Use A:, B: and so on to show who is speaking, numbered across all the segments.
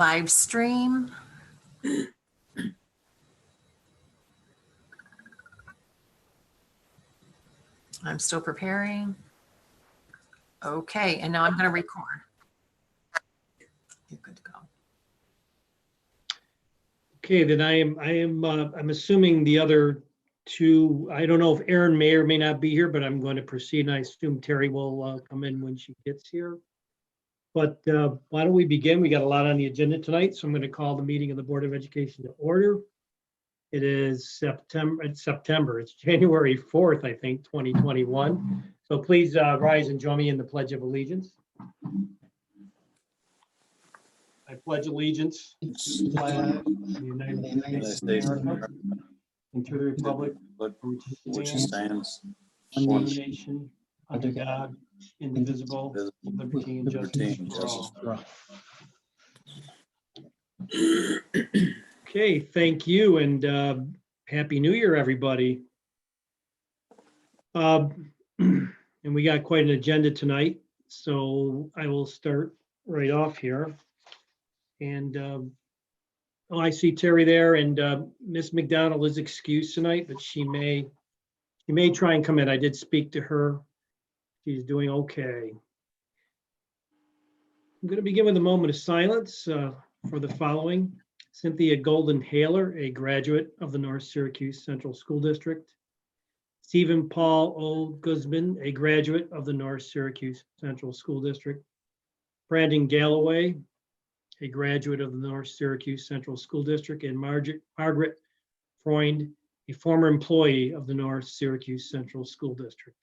A: live stream. I'm still preparing. Okay, and now I'm going to record. You're good to go.
B: Okay, then I'm assuming the other two, I don't know if Erin may or may not be here, but I'm going to proceed, and I assume Terry will come in when she gets here. But why don't we begin? We got a lot on the agenda tonight, so I'm going to call the meeting of the Board of Education to order. It is September. It's January 4th, I think, 2021. So please rise and join me in the Pledge of Allegiance. I pledge allegiance to the flag of the United States of America and to the republic for which it stands, one nation, under God, indivisible, with liberty and justice for all. Okay, thank you, and Happy New Year, everybody. And we got quite an agenda tonight, so I will start right off here. And oh, I see Terry there, and Miss McDonald is excused tonight, but she may try and come in. I did speak to her. She's doing okay. I'm going to begin with a moment of silence for the following. Cynthia Golden Haler, a graduate of the North Syracuse Central School District. Stephen Paul O. Guzman, a graduate of the North Syracuse Central School District. Brandon Galloway, a graduate of the North Syracuse Central School District, and Margaret Freund, a former employee of the North Syracuse Central School District.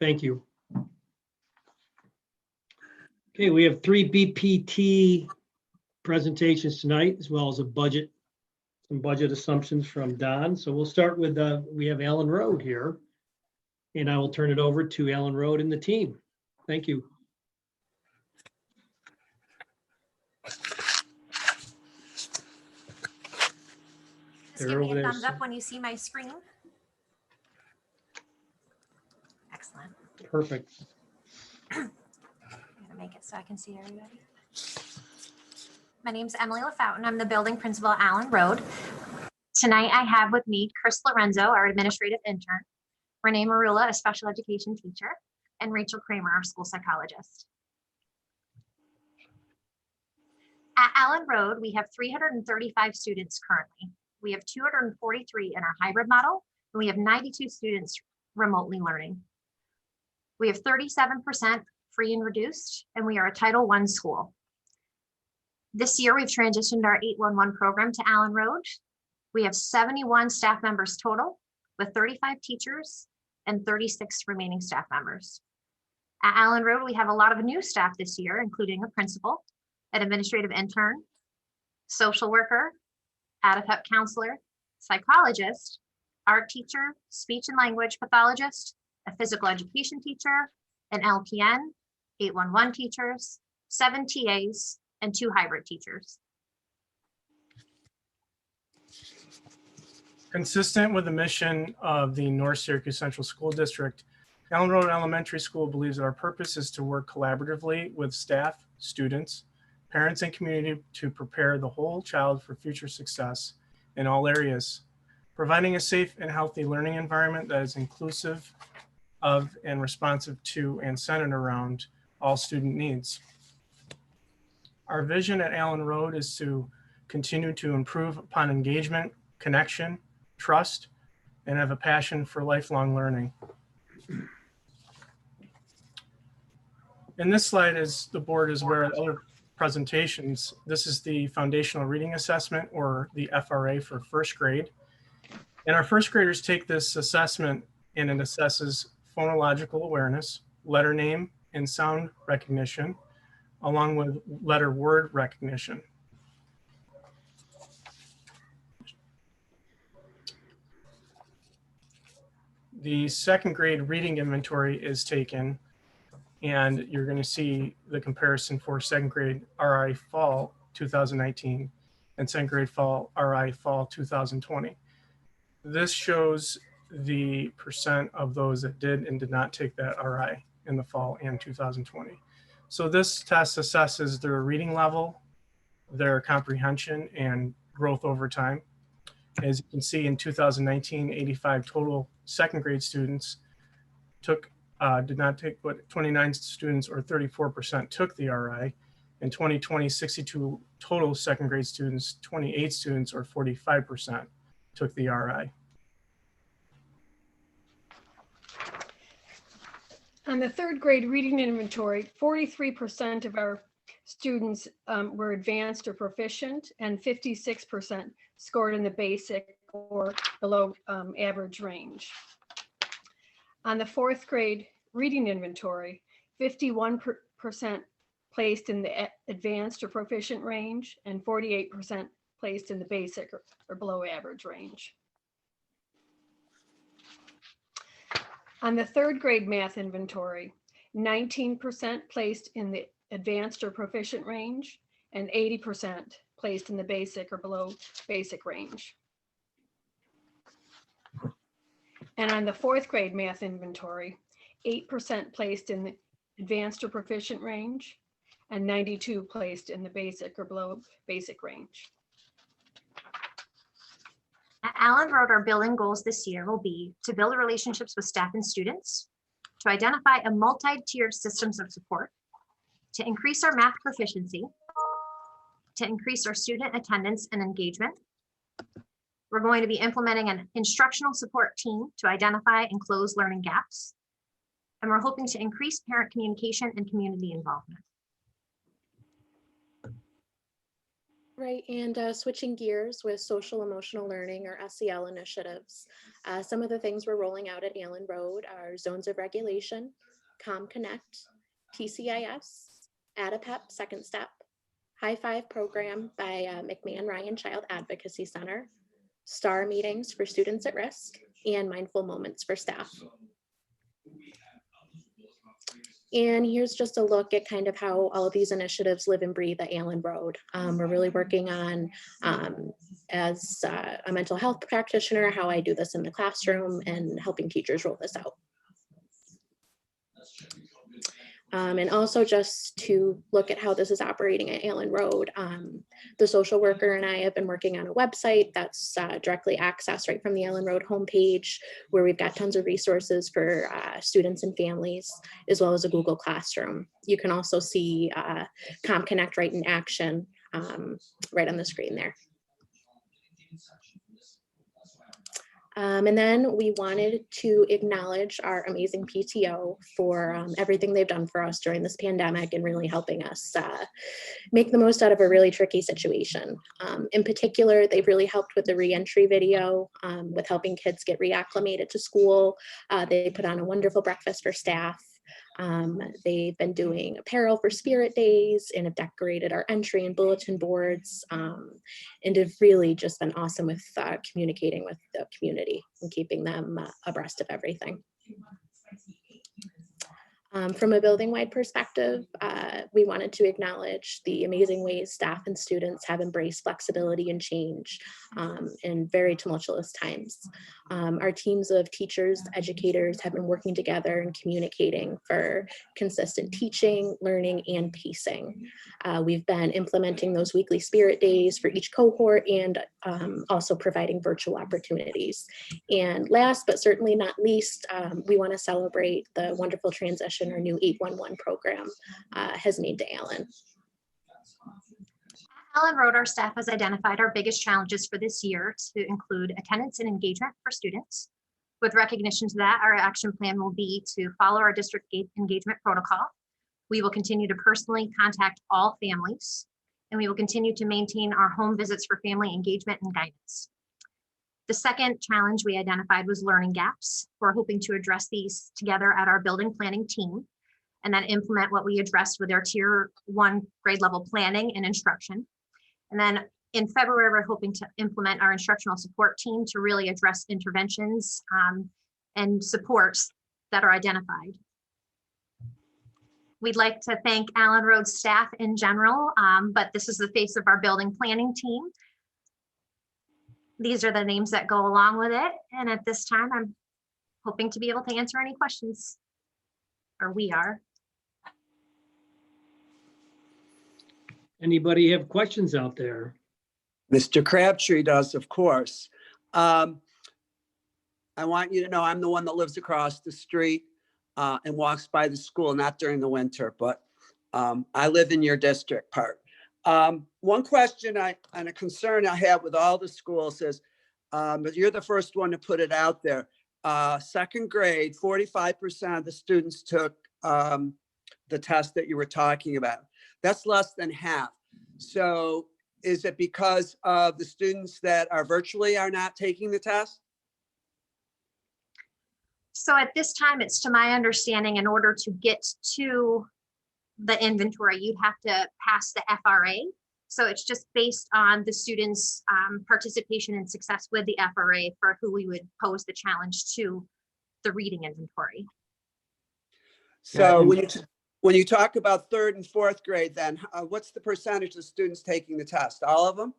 B: Thank you. Okay, we have 3 BPT presentations tonight, as well as some budget assumptions from Don. So we'll start with, we have Alan Road here, and I will turn it over to Alan Road and the team. Thank you.
C: Just give me a thumbs up when you see my screen. Excellent.
B: Perfect.
C: I'm gonna make it so I can see everybody. My name's Emily LaFountain. I'm the building principal at Allen Road. Tonight I have with me Chris Lorenzo, our administrative intern, Renee Marula, a special education teacher, and Rachel Kramer, our school psychologist. At Allen Road, we have 335 students currently. We have 243 in our hybrid model, and we have 92 students remotely learning. We have 37% free and reduced, and we are a Title I school. This year, we've transitioned our 811 program to Allen Road. We have 71 staff members total, with 35 teachers and 36 remaining staff members. At Allen Road, we have a lot of new staff this year, including a principal, an administrative intern, social worker, ADAPT counselor, psychologist, art teacher, speech and language pathologist, a physical education teacher, an LPN, 811 teachers, 7 TAs, and 2 hybrid teachers.
D: Consistent with the mission of the North Syracuse Central School District, Allen Road Elementary School believes that our purpose is to work collaboratively with staff, students, parents, and community to prepare the whole child for future success in all areas, providing a safe and healthy learning environment that is inclusive of and responsive to and centered around all student needs. Our vision at Allen Road is to continue to improve upon engagement, connection, trust, and have a passion for lifelong learning. In this slide, as the board is aware of other presentations, this is the foundational reading assessment, or the FRA, for first grade. And our first graders take this assessment, and it assesses phonological awareness, letter name and sound recognition, along with letter word recognition. The second grade reading inventory is taken, and you're going to see the comparison for second grade RI Fall 2019 and second grade Fall RI Fall 2020. This shows the percent of those that did and did not take that RI in the fall and 2020. So this test assesses their reading level, their comprehension, and growth over time. As you can see, in 2019, 85 total second grade students did not take, but 29 students or 34% took the RI. In 2020, 62 total second grade students, 28 students or 45% took the RI.
E: On the third grade reading inventory, 43% of our students were advanced or proficient, and 56% scored in the basic or below average range. On the fourth grade reading inventory, 51% placed in the advanced or proficient range, and 48% placed in the basic or below average range. On the third grade math inventory, 19% placed in the advanced or proficient range, and 80% placed in the basic or below basic range. And on the fourth grade math inventory, 8% placed in the advanced or proficient range, and 92 placed in the basic or below basic range.
C: At Allen Road, our building goals this year will be to build relationships with staff and students, to identify a multi-tiered systems of support, to increase our math proficiency, to increase our student attendance and engagement. We're going to be implementing an instructional support team to identify and close learning gaps. And we're hoping to increase parent communication and community involvement.
F: Right, and switching gears with social emotional learning or SEL initiatives. Some of the things we're rolling out at Allen Road are zones of regulation, ComConnect, TCIS, ADAPEP Second Step, High Five program by McMahon Ryan Child Advocacy Center, STAR meetings for students at risk, and mindful moments for staff. And here's just a look at kind of how all of these initiatives live and breathe at Allen Road. We're really working on, as a mental health practitioner, how I do this in the classroom and helping teachers roll this out. And also just to look at how this is operating at Allen Road. The social worker and I have been working on a website that's directly accessed right from the Allen Road homepage, where we've got tons of resources for students and families, as well as a Google Classroom. You can also see ComConnect right in action right on the screen there. And then we wanted to acknowledge our amazing PTO for everything they've done for us during this pandemic and really helping us make the most out of a really tricky situation. In particular, they've really helped with the reentry video, with helping kids get reacclimated to school. They put on a wonderful breakfast for staff. They've been doing apparel for Spirit Days and have decorated our entry and bulletin boards, and have really just been awesome with communicating with the community and keeping them abreast of everything. From a building-wide perspective, we wanted to acknowledge the amazing ways staff and students have embraced flexibility and change in very tumultuous times. Our teams of teachers, educators have been working together and communicating for consistent teaching, learning, and pacing. We've been implementing those weekly Spirit Days for each cohort and also providing virtual opportunities. And last, but certainly not least, we want to celebrate the wonderful transition our new 811 program has made to Allen.
C: Allen Road, our staff has identified our biggest challenges for this year to include attendance and engagement for students. With recognition to that, our action plan will be to follow our district engagement protocol. We will continue to personally contact all families, and we will continue to maintain our home visits for family engagement and guidance. The second challenge we identified was learning gaps. We're hoping to address these together at our building planning team and then implement what we addressed with our Tier 1 grade level planning and instruction. And then in February, we're hoping to implement our instructional support team to really address interventions and supports that are identified. We'd like to thank Allen Road staff in general, but this is the face of our building planning team. these are the names that go along with it. And at this time, I'm hoping to be able to answer any questions. Or we are.
B: Anybody have questions out there?
G: Mr. Crabtree does, of course. I want you to know I'm the one that lives across the street and walks by the school, not during the winter, but I live in your district part. One question and a concern I have with all the schools is, but you're the first one to put it out there. Second grade, 45% of the students took the test that you were talking about. That's less than half. So is it because of the students that are virtually are not taking the test?
C: So at this time, it's to my understanding, in order to get to the inventory, you'd have to pass the FRA. So it's just based on the students' participation and success with the FRA for who we would pose the challenge to the reading inventory.
G: So when you talk about third and fourth grade, then what's the percentage of students taking the test? All of them?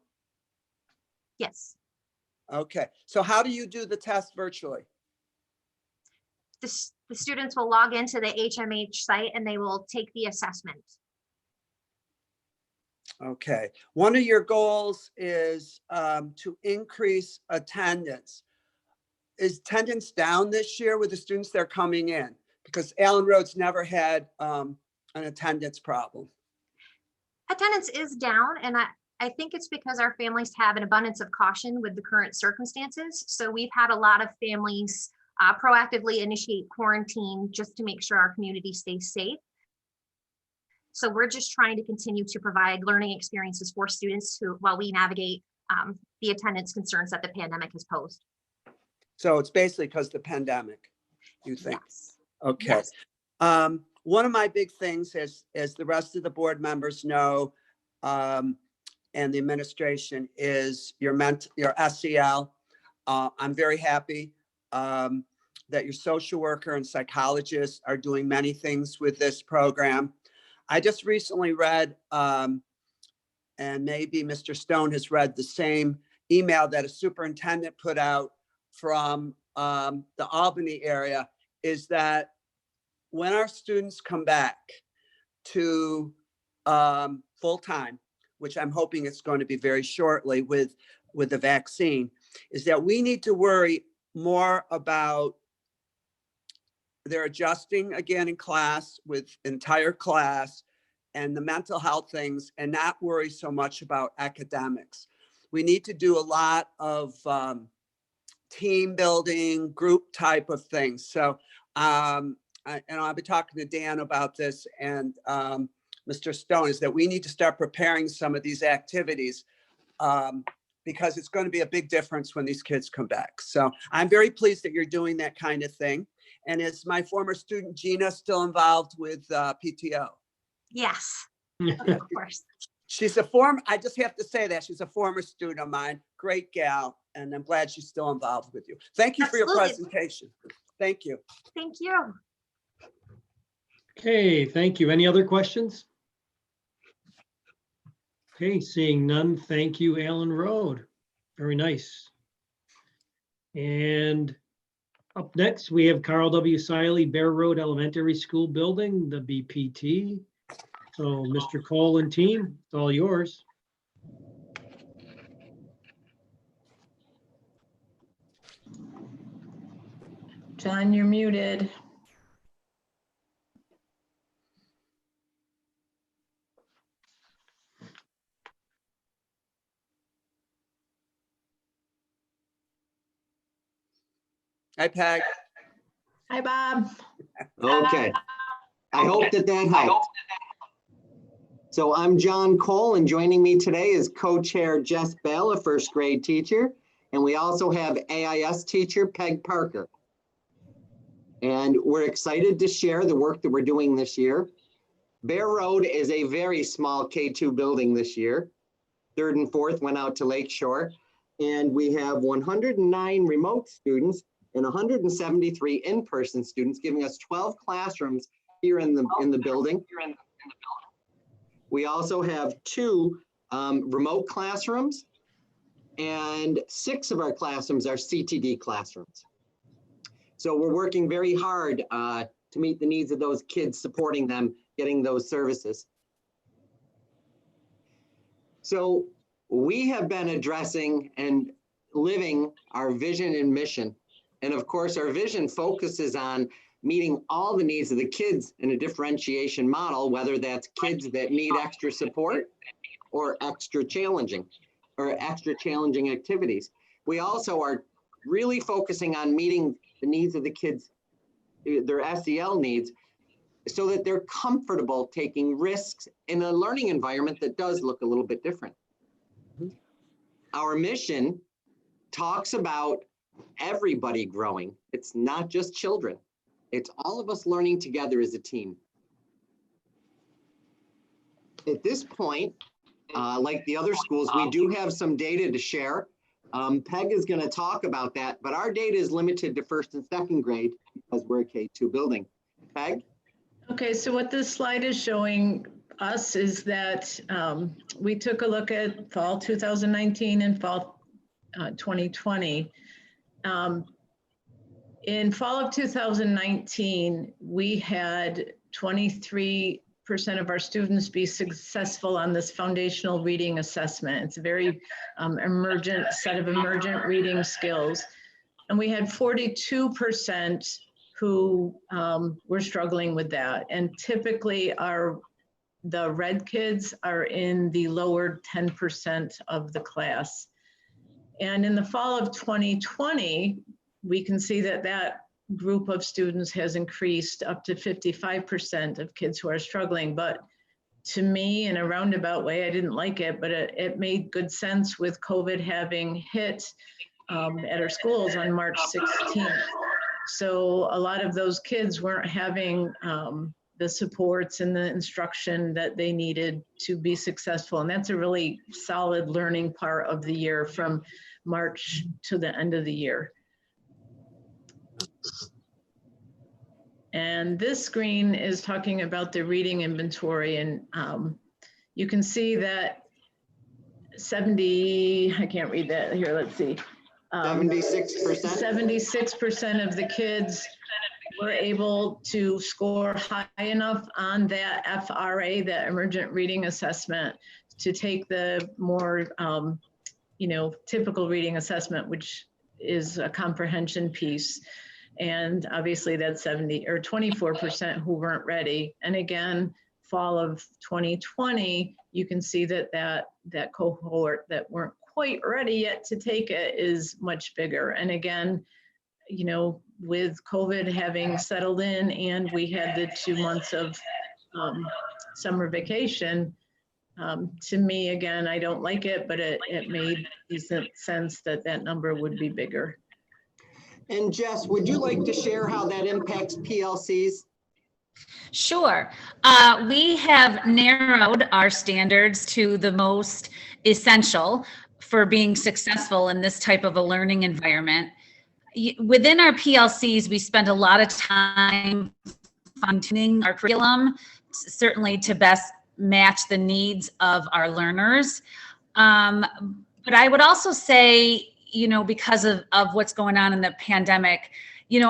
C: Yes.
G: Okay. So how do you do the test virtually?
C: The students will log into the HMH site and they will take the assessment.
G: Okay. One of your goals is to increase attendance. Is attendance down this year with the students that are coming in? Because Allen Road's never had an attendance problem.
C: Attendance is down, and I think it's because our families have an abundance of caution with the current circumstances. So we've had a lot of families proactively initiate quarantine just to make sure our community stays safe. So we're just trying to continue to provide learning experiences for students while we navigate the attendance concerns that the pandemic has posed.
G: So it's basically because of the pandemic, you think?
C: Yes.
G: Okay.
C: Yes.
G: One of my big things, as the rest of the board members know, and the administration, is your SEL. I'm very happy that your social worker and psychologist are doing many things with this program. I just recently read, and maybe Mr. Stone has read the same email that a superintendent put out from the Albany area, is that when our students come back to full-time, which I'm hoping it's going to be very shortly with the vaccine, is that we need to worry more about their adjusting again in class with entire class and the mental health things, and not worry so much about academics. We need to do a lot of team building, group type of things. So, and I'll be talking to Dan about this and Mr. Stone, is that we need to start preparing some of these activities because it's going to be a big difference when these kids come back. So I'm very pleased that you're doing that kind of thing. And is my former student Gina still involved with PTO?
C: Yes, of course.
G: She's I just have to say that she's a former student of mine, great gal, and I'm glad she's still involved with you. Thank you for your presentation. Thank you.
C: Thank you.
B: Okay, thank you. Any other questions? Okay, seeing none, thank you, Allen Road. Very nice. And up next, we have Carl W. Siley, Bear Road Elementary School Building, the BPT. So Mr. Cole and team, it's all yours.
H: John, you're muted.
G: Hi, Peg.
H: Hi, Bob.
I: Okay. I hope that helped. So I'm John Cole, and joining me today is co-chair Jess Bell, a first grade teacher. And we also have AIS teacher Peg Parker. And we're excited to share the work that we're doing this year. Bear Road is a very small K2 building this year. Third and fourth went out to Lakeshore. And we have 109 remote students and 173 in-person students, giving us 12 classrooms here in the building. We also have 2 remote classrooms and 6 of our classrooms are CTD classrooms. So we're working very hard to meet the needs of those kids, supporting them, getting those services. So we have been addressing and living our vision and mission. And of course, our vision focuses on meeting all the needs of the kids in a differentiation model, whether that's kids that need extra support or extra challenging activities. We also are really focusing on meeting the needs of the kids, their SEL needs, so that they're comfortable taking risks in a learning environment that does look a little bit different. Our mission talks about everybody growing. It's not just children. It's all of us learning together as a team. At this point, like the other schools, we do have some data to share. Peg is going to talk about that, but our data is limited to 1st and 2nd grade because we're a K-2 building. Peg?
H: Okay, so what this slide is showing us is that we took a look at fall 2019 and fall 2020. In fall of 2019, we had 23% of our students be successful on this foundational reading assessment. It's a very emergent set of emergent reading skills. And we had 42% who were struggling with that. And typically the red kids are in the lower 10% of the class. And in the fall of 2020, we can see that that group of students has increased up to 55% of kids who are struggling. But to me, in a roundabout way, I didn't like it, but it made good sense with COVID having hit at our schools on March 16th. So a lot of those kids weren't having the supports and the instruction that they needed to be successful. And that's a really solid learning part of the year from March to the end of the year. And this screen is talking about the reading inventory. And you can see that 70, I can't read that here, let's see. 76% of the kids were able to score high enough on that FRA, that emergent reading assessment, to take the more typical reading assessment, which is a comprehension piece. And obviously that's 24% who weren't ready. And again, fall of 2020, you can see that cohort that weren't quite ready yet to take it is much bigger. And again, with COVID having settled in and we had the 2 months of summer vacation, to me, again, I don't like it, but it made decent sense that number would be bigger.
I: And Jess, would you like to share how that impacts PLCs?
J: Sure. We have narrowed our standards to the most essential for being successful in this type of a learning environment. Within our PLCs, we spend a lot of time fine-tuning our curriculum, certainly to best match the needs of our learners. But I would also say, because of what's going on in the pandemic,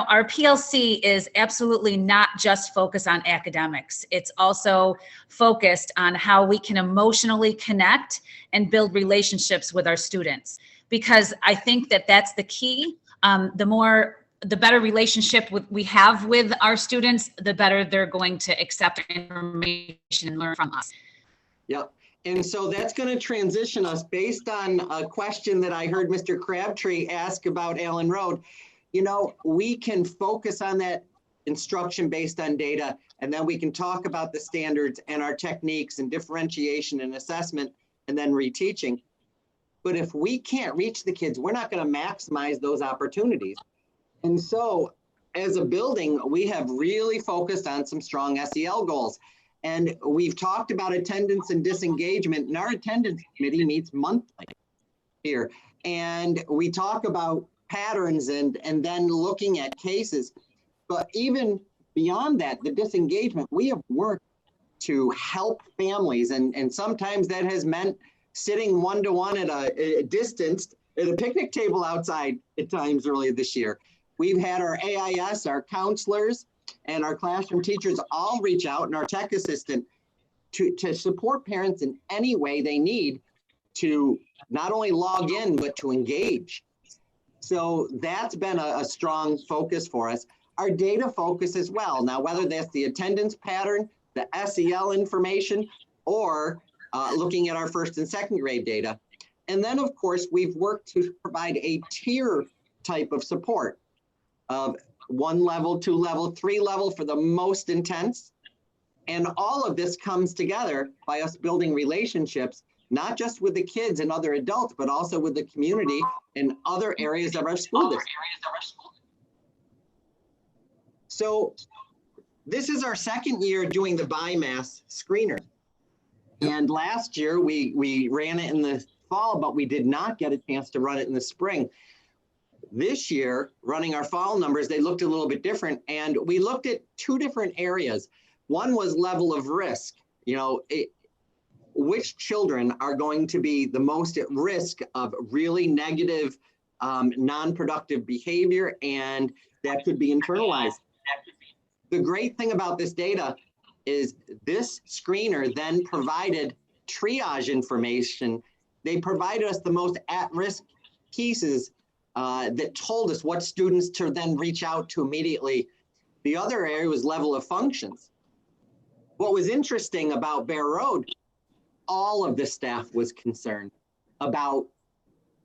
J: our PLC is absolutely not just focused on academics. It's also focused on how we can emotionally connect and build relationships with our students. Because I think that that's the key. The better relationship we have with our students, the better they're going to accept information and learn from us.
I: Yep. And so that's going to transition us based on a question that I heard Mr. Crabtree ask about Allen Road. We can focus on that instruction based on data, and then we can talk about the standards and our techniques and differentiation and assessment and then reteaching. But if we can't reach the kids, we're not going to maximize those opportunities. And so as a building, we have really focused on some strong SEL goals. And we've talked about attendance and disengagement, and our attendance committee meets monthly here. And we talk about patterns and then looking at cases. But even beyond that, the disengagement, we have worked to help families. And sometimes that has meant sitting one-to-one at a distance at a picnic table outside at times earlier this year. We've had our AIS, our counselors, and our classroom teachers all reach out, and our tech assistant to support parents in any way they need to not only log in, but to engage. So that's been a strong focus for us. Our data focus as well. Now, whether that's the attendance pattern, the SEL information, or looking at our first and second grade data. And then, of course, we've worked to provide a tier type of support of 1 level, 2 level, 3 level for the most intense. And all of this comes together by us building relationships, not just with the kids and other adults, but also with the community and other areas of our school district. So this is our second year doing the BIMAS screener. And last year we ran it in the fall, but we did not get a chance to run it in the spring. This year, running our fall numbers, they looked a little bit different. And we looked at 2 different areas. One was level of risk. You know, which children are going to be the most at risk of really negative, non-productive behavior, and that could be internalized. The great thing about this data is this screener then provided triage information. They provided us the most at-risk pieces that told us what students to then reach out to immediately. The other area was level of functions. What was interesting about Bear Road, all of the staff was concerned about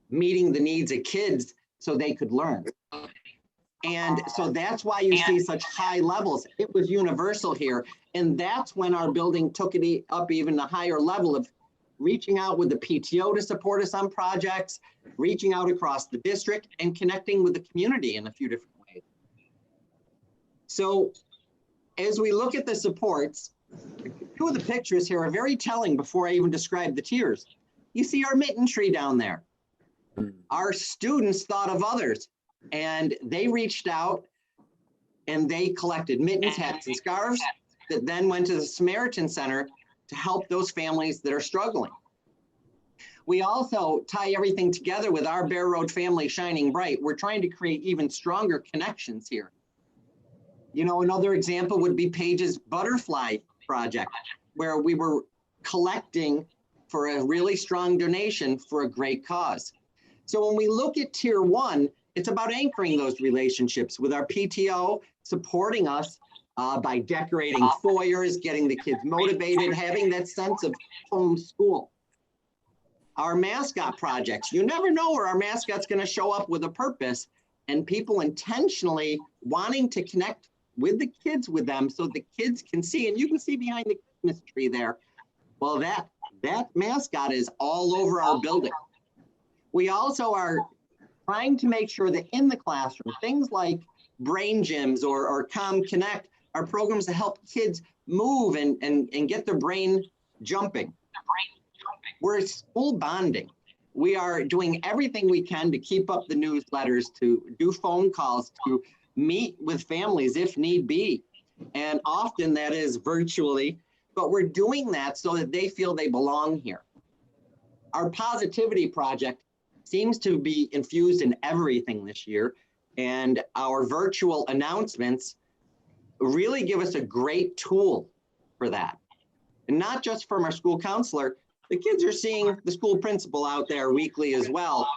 I: meeting the needs of kids so they could learn. And so that's why you see such high levels. It was universal here. And that's when our building took it up even a higher level of reaching out with the PTO to support us on projects, reaching out across the district, and connecting with the community in a few different ways. So as we look at the supports, 2 of the pictures here are very telling before I even describe the tiers. You see our mitten tree down there. Our students thought of others, and they reached out and they collected mittens, hats, and scarves that then went to the Samaritan Center to help those families that are struggling. We also tie everything together with our Bear Road family shining bright. We're trying to create even stronger connections here. You know, another example would be Paige's Butterfly Project, where we were collecting for a really strong donation for a great cause. So when we look at Tier 1, it's about anchoring those relationships with our PTO, supporting us by decorating foyers, getting the kids motivated, having that sense of home school. Our mascot projects, you never know where our mascot's going to show up with a purpose, and people intentionally wanting to connect with the kids with them so the kids can see, and you can see behind the Christmas tree there. Well, that mascot is all over our building. We also are trying to make sure that in the classroom, things like brain gyms or Com Connect are programs to help kids move and get their brain jumping. We're school bonding. We are doing everything we can to keep up the newsletters, to do phone calls, to meet with families if need be. And often that is virtually, but we're doing that so that they feel they belong here. Our positivity project seems to be infused in everything this year, and our virtual announcements really give us a great tool for that. And not just from our school counselor, the kids are seeing the school principal out there weekly as well,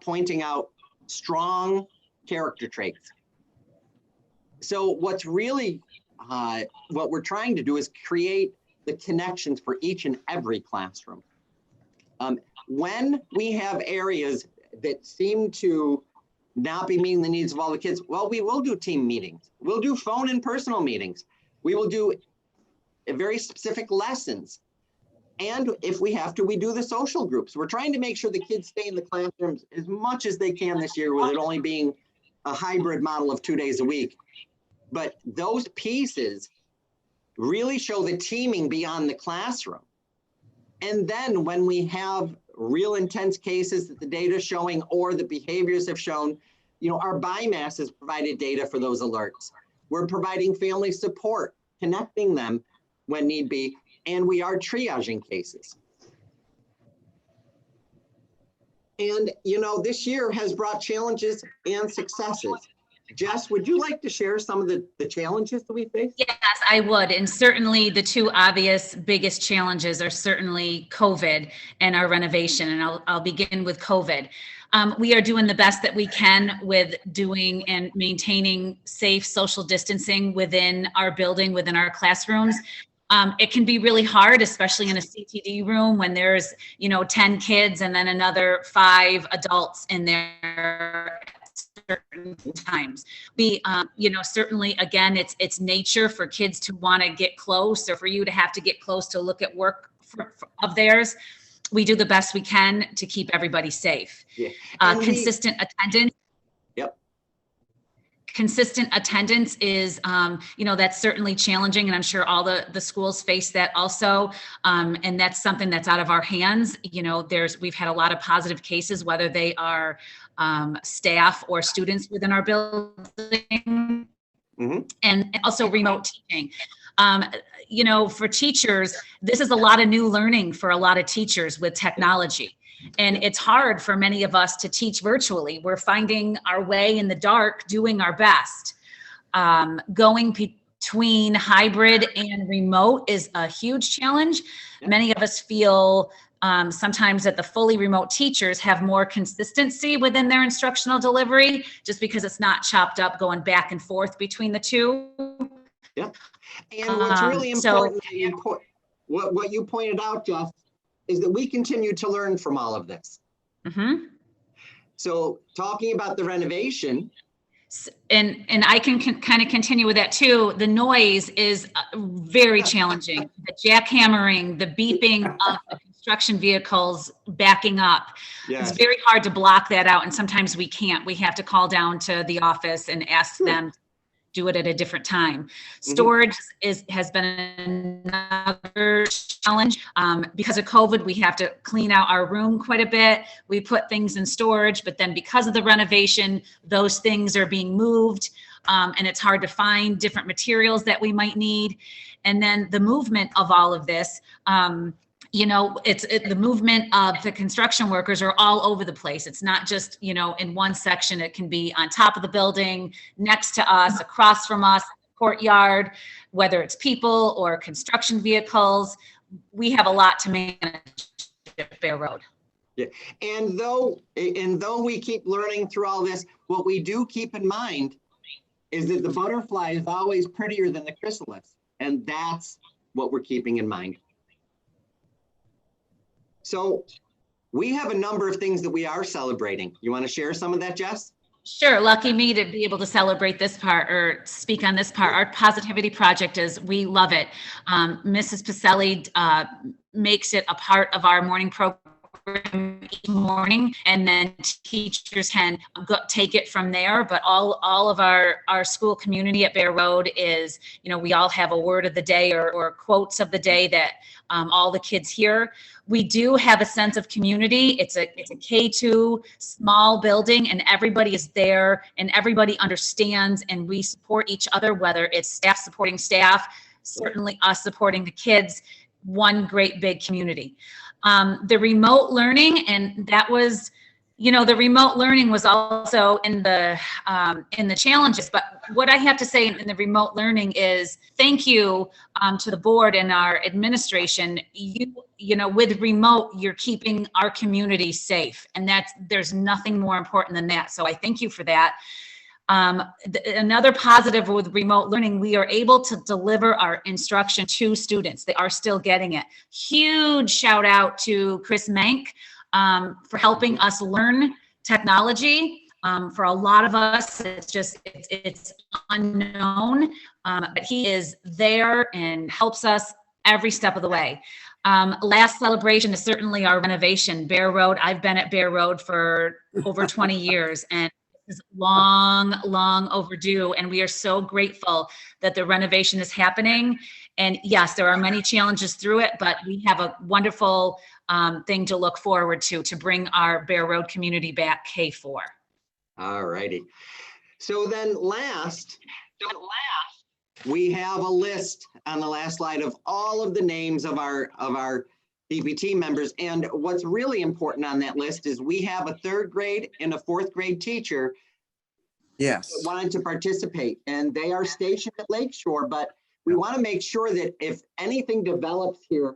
I: pointing out strong character traits. So what's really, what we're trying to do is create the connections for each and every classroom. When we have areas that seem to not be meeting the needs of all the kids, well, we will do team meetings. We'll do phone and personal meetings. We will do very specific lessons. And if we have to, we do the social groups. We're trying to make sure the kids stay in the classrooms as much as they can this year, with it only being a hybrid model of 2 days a week. But those pieces really show the teaming beyond the classroom. And then when we have real intense cases that the data is showing or the behaviors have shown, you know, our BIMAS has provided data for those alerts. We're providing family support, connecting them when need be, and we are triaging cases. And, you know, this year has brought challenges and successes. Jess, would you like to share some of the challenges that we face?
J: Yes, I would. And certainly the two obvious biggest challenges are certainly COVID and our renovation. And I'll begin with COVID. We are doing the best that we can with doing and maintaining safe social distancing within our building, within our classrooms. It can be really hard, especially in a CTD room when there's, 10 kids and then another 5 adults in there at certain times. We, certainly, again, it's nature for kids to want to get close, or for you to have to get close to look at work of theirs. We do the best we can to keep everybody safe.
I: Yeah.
J: Consistent attendance.
I: Yep.
J: Consistent attendance is, that's certainly challenging, and I'm sure all the schools face that also. And that's something that's out of our hands. We've had a lot of positive cases, whether they are staff or students within our building, and also remote teaching. For teachers, this is a lot of new learning for a lot of teachers with technology. And it's hard for many of us to teach virtually. We're finding our way in the dark, doing our best. Going between hybrid and remote is a huge challenge. Many of us feel sometimes that the fully remote teachers have more consistency within their instructional delivery, just because it's not chopped up going back and forth between the two.
I: Yep. And what's really important, what you pointed out, Jeff, is that we continue to learn from all of this.
J: Mm-hmm.
I: So talking about the renovation.
J: And I can kind of continue with that too. The noise is very challenging. The jackhammering, the beeping of the construction vehicles backing up.
I: Yes.
J: It's very hard to block that out. And sometimes we can't. We have to call down to the office and ask them to do it at a different time. Storage has been another challenge. Because of COVID, we have to clean out our room quite a bit. We put things in storage, but then because of the renovation, those things are being moved, and it's hard to find different materials that we might need. And then the movement of all of this, the movement of the construction workers are all over the place. It's not just, in one section. It can be on top of the building, next to us, across from us, courtyard, whether it's people or construction vehicles. We have a lot to manage at Bear Road.
I: Yeah. And though we keep learning through all this, what we do keep in mind is that the butterfly is always prettier than the chrysalis. And that's what we're keeping in mind. So we have a number of things that we are celebrating. You want to share some of that, Jess?
J: Sure. Lucky me to be able to celebrate this part or speak on this part. Our Positivity Project we love it. Mrs. Pacelli makes it a part of our morning program each morning, and then teachers can take it from there. But all of our school community at Bear Road is, we all have a word of the day or quotes of the day that all the kids hear. We do have a sense of community. It's a K2 small building, and everybody is there and everybody understands, and we support each other, whether it's staff supporting staff, certainly us supporting the kids. One great big community. The remote learning, and that was, the remote learning was also in the challenges. But what I have to say in the remote learning is thank you to the board and our administration. With remote, you're keeping our community safe, and there's nothing more important than that. So I thank you for that. Another positive with remote learning, we are able to deliver our instruction to students. They are still getting it. Huge shout out to Chris Mank for helping us learn technology. For a lot of us, it's unknown, but he is there and helps us every step of the way. Last celebration is certainly our renovation, Bear Road. I've been at Bear Road for over 20 years, and is long overdue, and we are so grateful that the renovation is happening. And yes, there are many challenges through it, but we have a wonderful thing to look forward to bring our Bear Road community back K4.
I: All righty. So then last, we have a list on the last slide of all of the names of our BPT members. And what's really important on that list is we have a 3rd grade and a 4th grade teacher
G: Yes.
I: that wanted to participate, and they are stationed at Lakeshore, but we want to make sure that if anything develops here,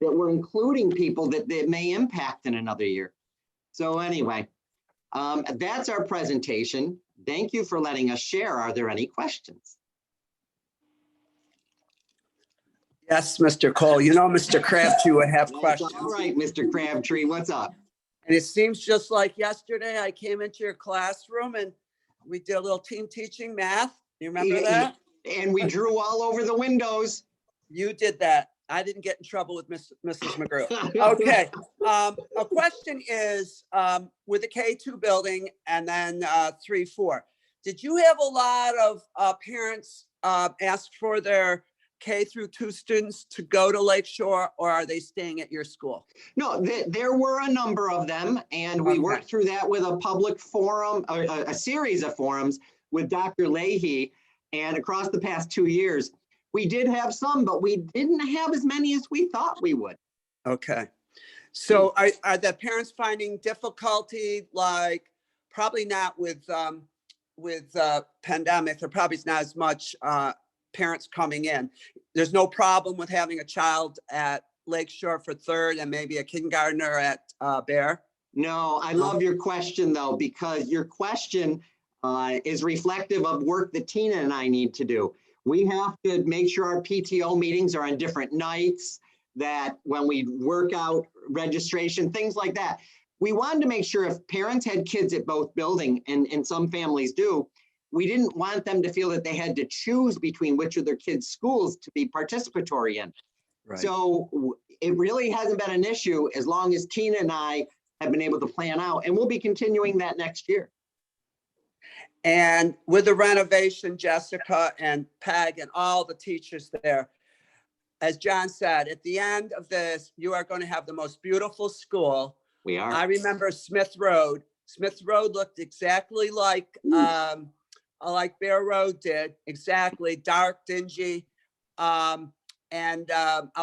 I: that we're including people that may impact in another year. So anyway, that's our presentation. Thank you for letting us share. Are there any questions?
G: Yes, Mr. Cole. You know, Mr. Crabtree would have
I: That's
G: questions.
I: all right, Mr. Crabtree, what's up?
G: And it seems just like yesterday, I came into your classroom and we did a little team teaching math. You remember that?
I: And we drew all over the windows.
G: You did that. I didn't get in trouble with Mrs. McGrew. Okay. A question is, with the K2 building and then 3-4, did you have a lot of parents ask for their K-2 students to go to Lakeshore, or are they staying at your school?
I: No, there were a number of them, and we worked through that with a public forum, a series of forums with Dr. Leahy. And across the past 2 years, we did have some, but we didn't have as many as we thought we would.
G: Okay. So are the parents finding difficulty, like probably not with pandemic, there probably is not as much parents coming in. There's no problem with having a child at Lakeshore for 3rd and maybe a kindergartner at Bear?
I: No, I love your question though, because your question is reflective of work that Tina and I need to do. We have to make sure our PTO meetings are on different nights, that when we work out registration, things like that. We wanted to make sure if parents had kids at both buildings, and some families do, we didn't want them to feel that they had to choose between which of their kids' schools to be participatory in.
G: Right.
I: So it really hasn't been an issue as long as Tina and I have been able to plan out, and we'll be continuing that next year.
G: And with the renovation, Jessica and Peg and all the teachers there, as John said, at the end of this, you are going to have the most beautiful school.
I: We are.
G: I remember Smith Road. Smith Road looked exactly like Bear Road did, exactly, dark, dingy. I'll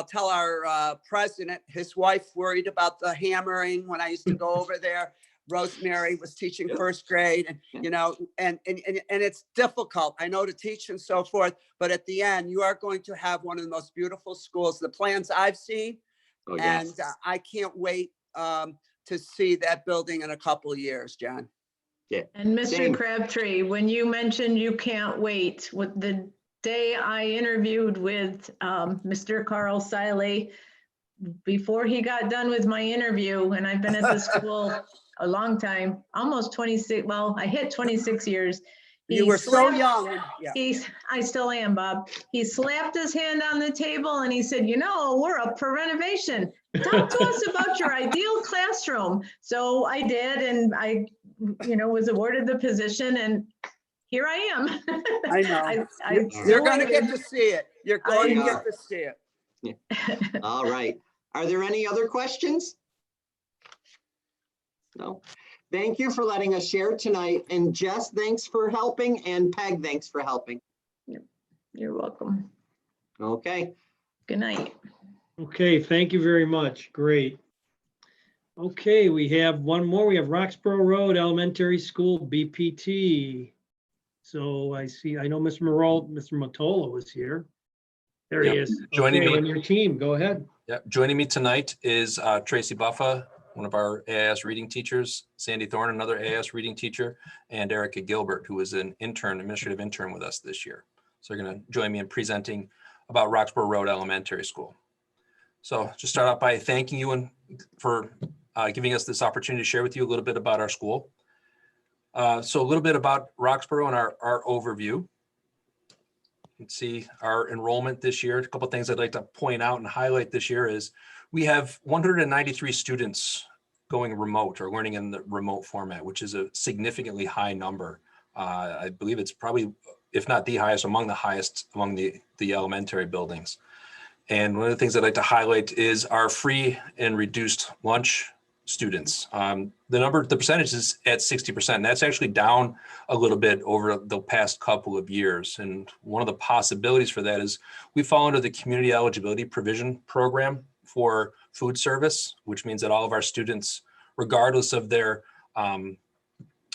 G: tell our president, his wife worried about the hammering when I used to go over there. Rosemary was teaching 1st grade, and you know, and it's difficult, I know, to teach and so forth, but at the end, you are going to have one of the most beautiful schools, the plans I've seen.
I: Oh, yes.
G: And I can't wait to see that building in a couple of years, John.
I: Yeah.
H: And Mr.
I: Same.
H: Crabtree, when you mentioned you can't wait, with the day I interviewed with Mr. Carl Siley, before he got done with my interview, and I've been at the school a long time, almost 26, well, I hit 26 years.
G: You were so young. Yeah.
H: I still am, Bob. He slapped his hand on the table and he said, you know, we're up for renovation. Talk to us about your ideal classroom. So I did, and I, was awarded the position, and here I am.
G: I know. You're going to get to see it. You're going to get to see it.
I: Yeah. All right. Are there any other questions? No. Thank you for letting us share tonight. And Jess, thanks for helping. And Peg, thanks for helping.
H: You're welcome.
I: Okay.
H: Good night.
B: Okay, thank you very much. Great. Okay, we have one more. We have Roxboro Road Elementary School BPT. So I know Mr. Mottola was here. There he is.
K: Joining me
B: on your team. Go ahead.
K: Yeah, joining me tonight is Tracy Buffa, one of our AIS reading teachers, Sandy Thorne, another AIS reading teacher, and Erica Gilbert, who is an administrative intern with us this year. So they're going to join me in presenting about Roxboro Road Elementary School. So just start out by thanking you for giving us this opportunity to share with you a little bit about our school. So a little bit about Roxboro and our overview. You can see our enrollment this year. A couple of things I'd like to point out and highlight this year is we have 193 students going remote or learning in the remote format, which is a significantly high number. I believe it's probably, if not the highest, among the highest among the elementary buildings. And one of the things I'd like to highlight is our free and reduced lunch students. The percentage is at 60%. And that's actually down a little bit over the past couple of years. And one of the possibilities for that is we fall under the community eligibility provision program for food service, which means that all of our students, regardless of their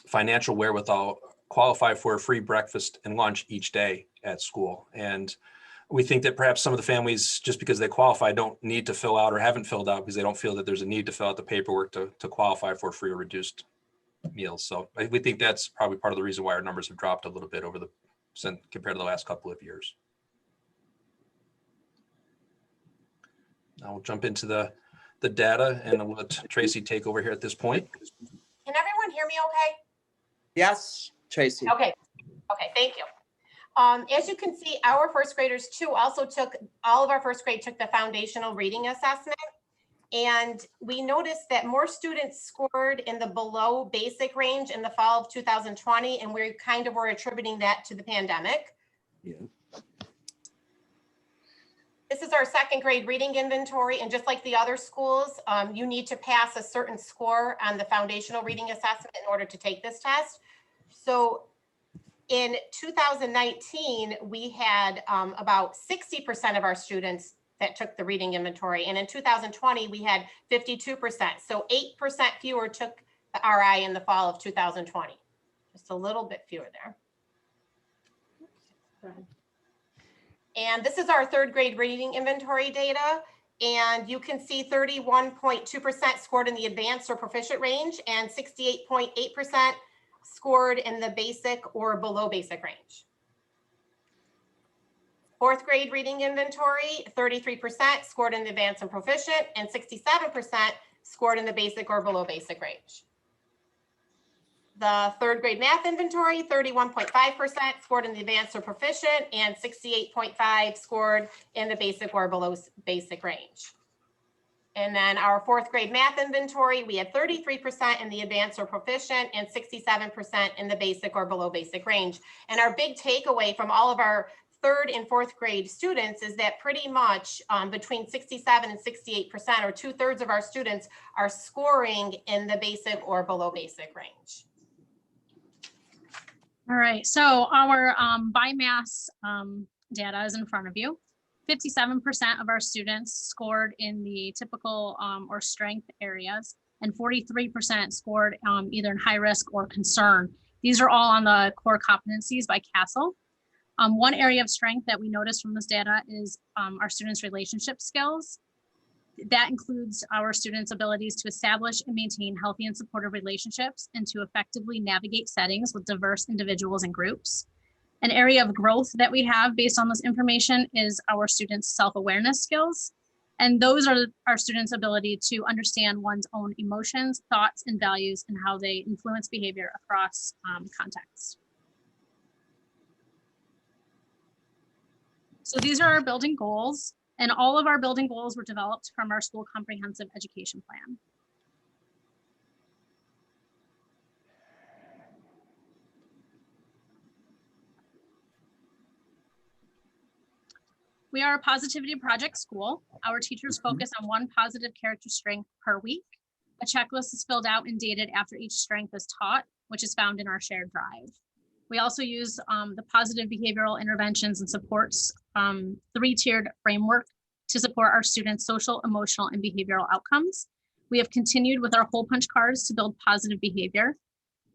K: financial wherewithal, qualify for a free breakfast and lunch each day at school. And we think that perhaps some of the families, just because they qualify, don't need to fill out or haven't filled out because they don't feel that there's a need to fill out the paperwork to qualify for free or reduced meals. So we think that's probably part of the reason why our numbers have dropped a little bit compared to the last couple of years. Now we'll jump into the data and I'll let Tracy take over here at this point.
L: Can everyone hear me okay?
G: Yes, Tracy.
L: Okay, thank you. As you can see, our first graders too also all of our first grade took the foundational reading assessment. And we noticed that more students scored in the below basic range in the fall of 2020, and we kind of were attributing that to the pandemic.
G: Yeah.
L: This is our second grade reading inventory, and just like the other schools, you need to pass a certain score on the foundational reading assessment in order to take this test. So in 2019, we had about 60% of our students that took the reading inventory. And in 2020, we had 52%. So 8% fewer took the RI in the fall of 2020. Just a little bit fewer there. And this is our third grade reading inventory data. And you can see 31.2% scored in the advanced or proficient range and 68.8% scored in the basic or below basic range. Fourth grade reading inventory, 33% scored in the advanced and proficient and 67% scored in the basic or below basic range. The third grade math inventory, 31.5% scored in the advanced or proficient and 68.5% scored in the basic or below basic range. And then our fourth grade math inventory, we had 33% in the advanced or proficient and 67% in the basic or below basic range. And our big takeaway from all of our third and fourth grade students is that pretty much between 67 and 68% or 2/3 of our students are scoring in the basic or below basic range.
M: All right, so our by mass data is in front of you. 57% of our students scored in the typical or strength areas, and 43% scored either in high risk or concern. These are all on the core competencies by CASEL. One area of strength that we noticed from this data is our students' relationship skills. That includes our students' abilities to establish and maintain healthy and supportive relationships and to effectively navigate settings with diverse individuals and groups. An area of growth that we have based on this information is our students' self-awareness skills. And those are our students' ability to understand one's own emotions, thoughts, and values and how they influence behavior across contexts. So these are our building goals, and all of our building goals were developed from our school comprehensive education plan. We are a positivity project school. Our teachers focus on one positive character strength per week. A checklist is filled out and dated after each strength is taught, which is found in our shared drive. We also use the positive behavioral interventions and supports 3-tiered framework to support our students' social, emotional, and behavioral outcomes. We have continued with our hole punch cards to build positive behavior.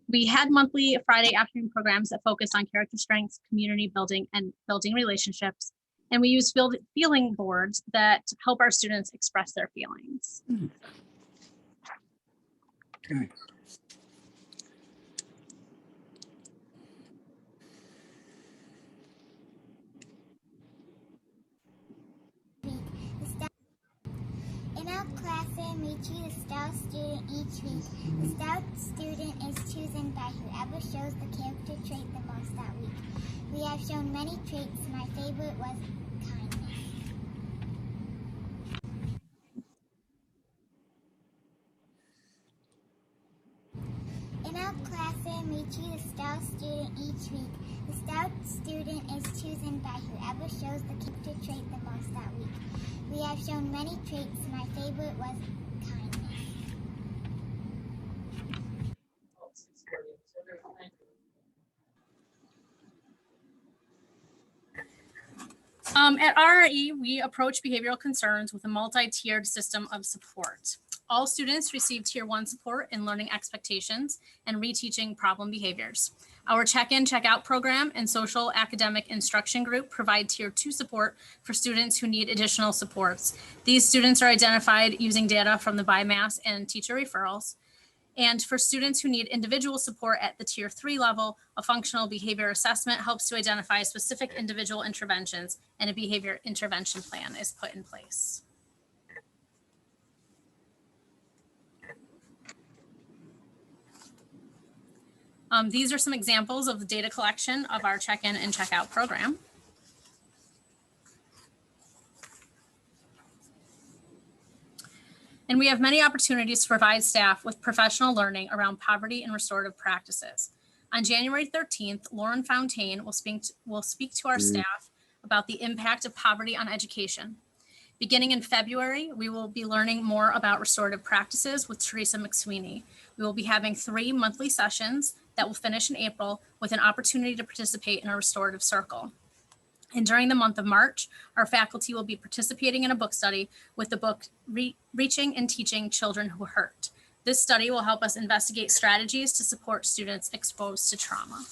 M: We had monthly Friday afternoon programs that focus on character strengths, community building, and building relationships. And we use feeling boards that help our students express their feelings.
G: Okay.
N: In our classroom, we choose a star student each week. The star student is chosen by whoever shows the character trait the most that week. We have shown many traits. My favorite was kindness. In our classroom, we choose a star student each week. The star student is chosen by whoever shows the character trait the most that week. We have shown many traits. My favorite was kindness.
M: At RRE, we approach behavioral concerns with a multi-tiered system of support. All students receive Tier 1 support in learning expectations and reteaching problem behaviors. Our check-in, check-out program and social academic instruction group provide Tier 2 support for students who need additional supports. These students are identified using data from the BIMAS and teacher referrals. And for students who need individual support at the Tier 3 level, a functional behavior assessment helps to identify specific individual interventions, and a behavior intervention plan is put in place. These are some examples of the data collection of our check-in and check-out program. And we have many opportunities to provide staff with professional learning around poverty and restorative practices. On January 13th, Lauren Fontaine will speak to our staff about the impact of poverty on education. Beginning in February, we will be learning more about restorative practices with Teresa McSweeney. We will be having 3 monthly sessions that will finish in April with an opportunity to participate in a restorative circle. And during the month of March, our faculty will be participating in a book study with the book Reaching and Teaching Children Who Hurt. This study will help us investigate strategies to support students exposed to trauma.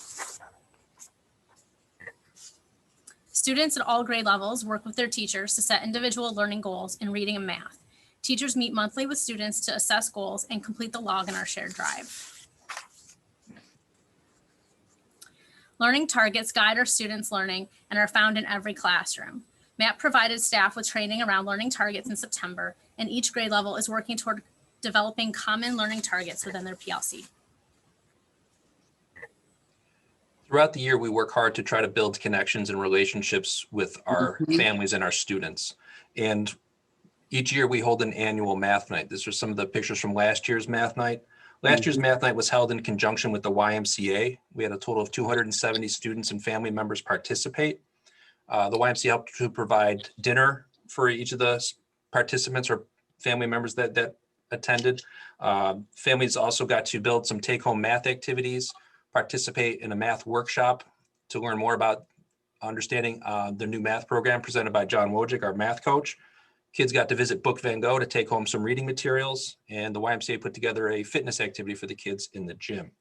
M: Students at all grade levels work with their teachers to set individual learning goals in reading and math. Teachers meet monthly with students to assess goals and complete the log in our shared drive. Learning targets guide our students' learning and are found in every classroom. MAP provided staff with training around learning targets in September, and each grade level is working toward developing common learning targets within their PLC.
K: Throughout the year, we work hard to try to build connections and relationships with our families and our students. And each year we hold an annual math night. These are some of the pictures from last year's math night. Last year's math night was held in conjunction with the YMCA. We had a total of 270 students and family members participate. The YMCA helped to provide dinner for each of the participants or family members that attended. Families also got to build some take-home math activities, participate in a math workshop to learn more about understanding the new math program presented by John Wojcik, our math coach. Kids got to visit Book Van Gogh to take home some reading materials, and the YMCA put together a fitness activity for the kids in the gym.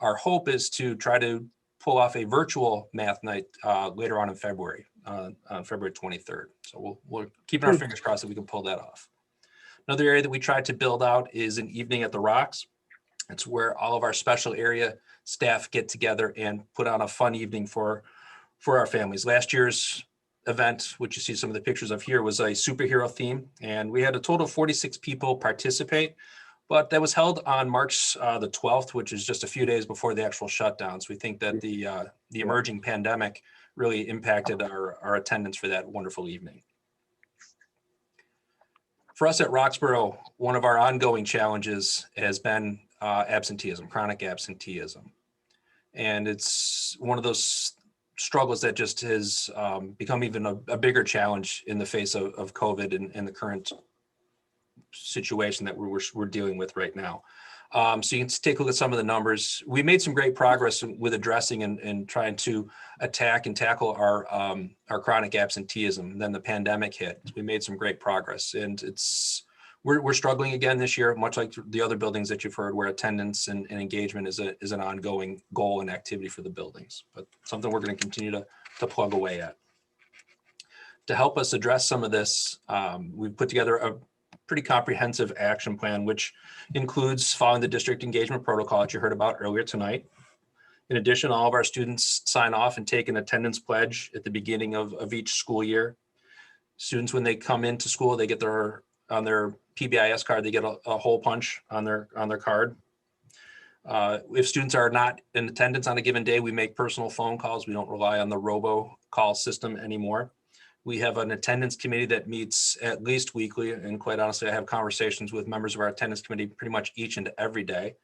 K: Our hope is to try to pull off a virtual math night later on in February, on February 23rd. So we're keeping our fingers crossed that we can pull that off. Another area that we tried to build out is an evening at the Rocks. It's where all of our special area staff get together and put on a fun evening for our families. Last year's event, which you see some of the pictures of here, was a superhero theme, and we had a total of 46 people participate, but that was held on March the 12th, which is just a few days before the actual shutdown. So we think that the emerging pandemic really impacted our attendance for that wonderful evening. For us at Roxboro, one of our ongoing challenges has been absenteeism, chronic absenteeism. And it's one of those struggles that just has become even a bigger challenge in the face of COVID and the current situation that we're dealing with right now. So you can take a look at some of the numbers. We made some great progress with addressing and trying to attack and tackle our chronic absenteeism. Then the pandemic hit. We made some great progress, and we're struggling again this year, much like the other buildings that you've heard, where attendance and engagement is an ongoing goal and activity for the buildings, but something we're going to continue to plug away at. To help us address some of this, we've put together a pretty comprehensive action plan, which includes following the district engagement protocol that you heard about earlier tonight. In addition, all of our students sign off and take an attendance pledge at the beginning of each school year. Students, when they come into school, they get on their PBIS card, they get a hole punch on their card. If students are not in attendance on a given day, we make personal phone calls. We don't rely on the robocall system anymore. We have an attendance committee that meets at least weekly, and quite honestly, I have conversations with members of our attendance committee pretty much each and every day.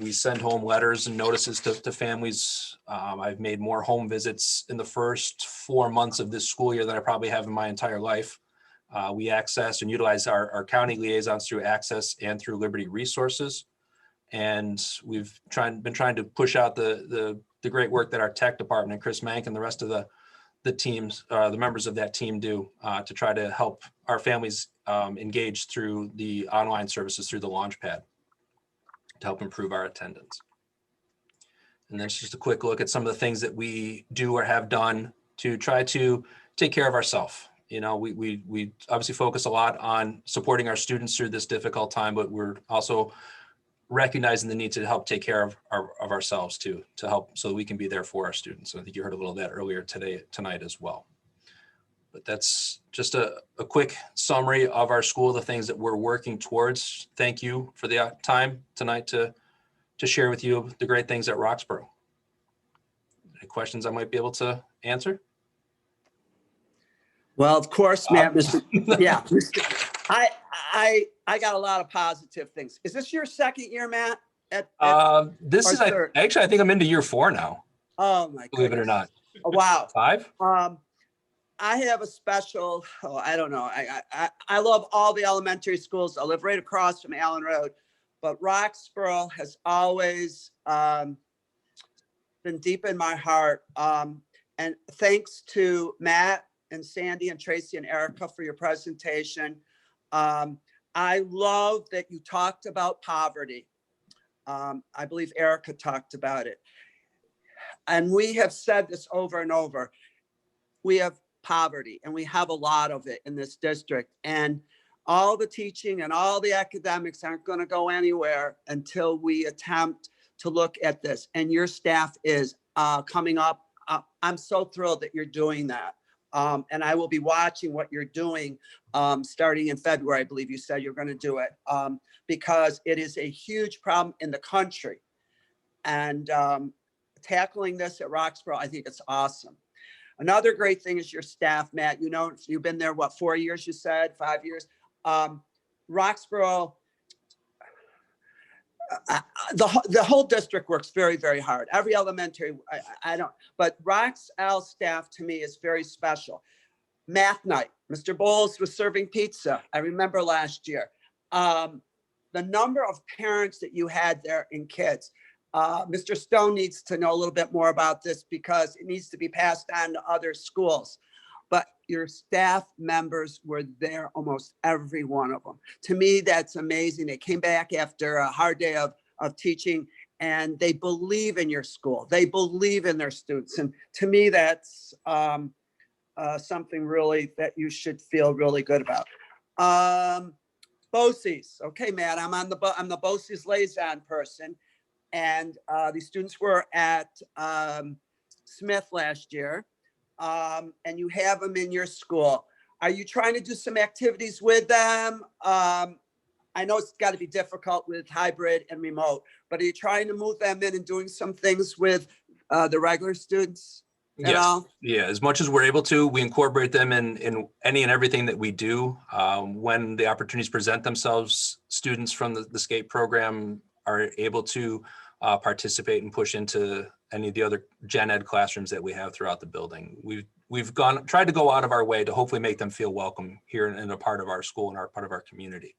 K: We send home letters and notices to families. I've made more home visits in the first 4 months of this school year than I probably have in my entire life. We access and utilize our county liaisons through Access and through Liberty Resources. And we've been trying to push out the great work that our tech department and Chris Mank and the rest of the teams, the members of that team do to try to help our families engage through the online services through the Launchpad to help improve our attendance. And then just a quick look at some of the things that we do or have done to try to take care of ourselves. You know, we obviously focus a lot on supporting our students through this difficult time, but we're also recognizing the need to help take care of ourselves too, to help so that we can be there for our students. And I think you heard a little of that earlier tonight as well. But that's just a quick summary of our school, the things that we're working towards. Thank you for the time tonight to share with you the great things at Roxboro. Any questions I might be able to answer?
G: Well, of course, Matt, yeah. I got a lot of positive things. Is this your second year, Matt?
K: This is, actually, I think I'm into year 4 now.
G: Oh my goodness.
K: Believe it or not.
G: Oh, wow.
K: 5?
G: I have a special, I don't know. I love all the elementary schools. I live right across from Allen Road, but Roxboro has always been deep in my heart. And thanks to Matt and Sandy and Tracy and Erica for your presentation. I love that you talked about poverty. I believe Erica talked about it. And we have said this over and over. We have poverty, and we have a lot of it in this district. And all the teaching and all the academics aren't going to go anywhere until we attempt to look at this. And your staff is coming up. I'm so thrilled that you're doing that. And I will be watching what you're doing starting in February. I believe you said you're going to do it because it is a huge problem in the country. And tackling this at Roxboro, I think it's awesome. Another great thing is your staff, Matt. You know, you've been there, what, 4 years, you said, 5 years? Roxboro, the whole district works very, very hard. Every elementary, I don't, but Roxal staff to me is very special. Math night, Mr. Bowles was serving pizza. I remember last year. The number of parents that you had there and kids. Mr. Stone needs to know a little bit more about this because it needs to be passed on to other schools. But your staff members were there, almost every one of them. To me, that's amazing. They came back after a hard day of teaching, and they believe in your school. They believe in their students. And to me, that's something really that you should feel really good about. BOCES. Okay, Matt, I'm the BOCES liaison person. And these students were at Smith last year. And you have them in your school. Are you trying to do some activities with them? I know it's got to be difficult with hybrid and remote, but are you trying to move them in and doing some things with the regular students?
K: Yes. Yeah, as much as we're able to, we incorporate them in any and everything that we do. When the opportunities present themselves, students from the SCAPE program are able to participate and push into any of the other gen ed classrooms that we have throughout the building. We've tried to go out of our way to hopefully make them feel welcome here in a part of our school and part of our community.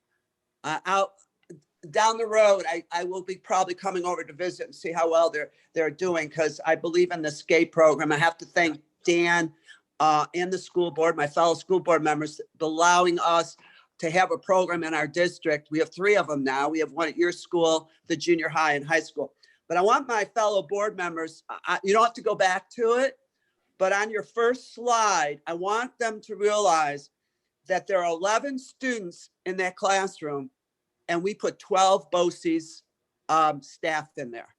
G: Out down the road, I will be probably coming over to visit and see how well they're doing, because I believe in the SCAPE program. I have to thank Dan and the school board, my fellow school board members, for allowing us to have a program in our district. We have 3 of them now. We have one at your school, the junior high and high school. But I want my fellow board members, you don't have to go back to it, but on your first slide, I want them to realize that there are 11 students in that classroom, and we put 12 BOCES staff in there.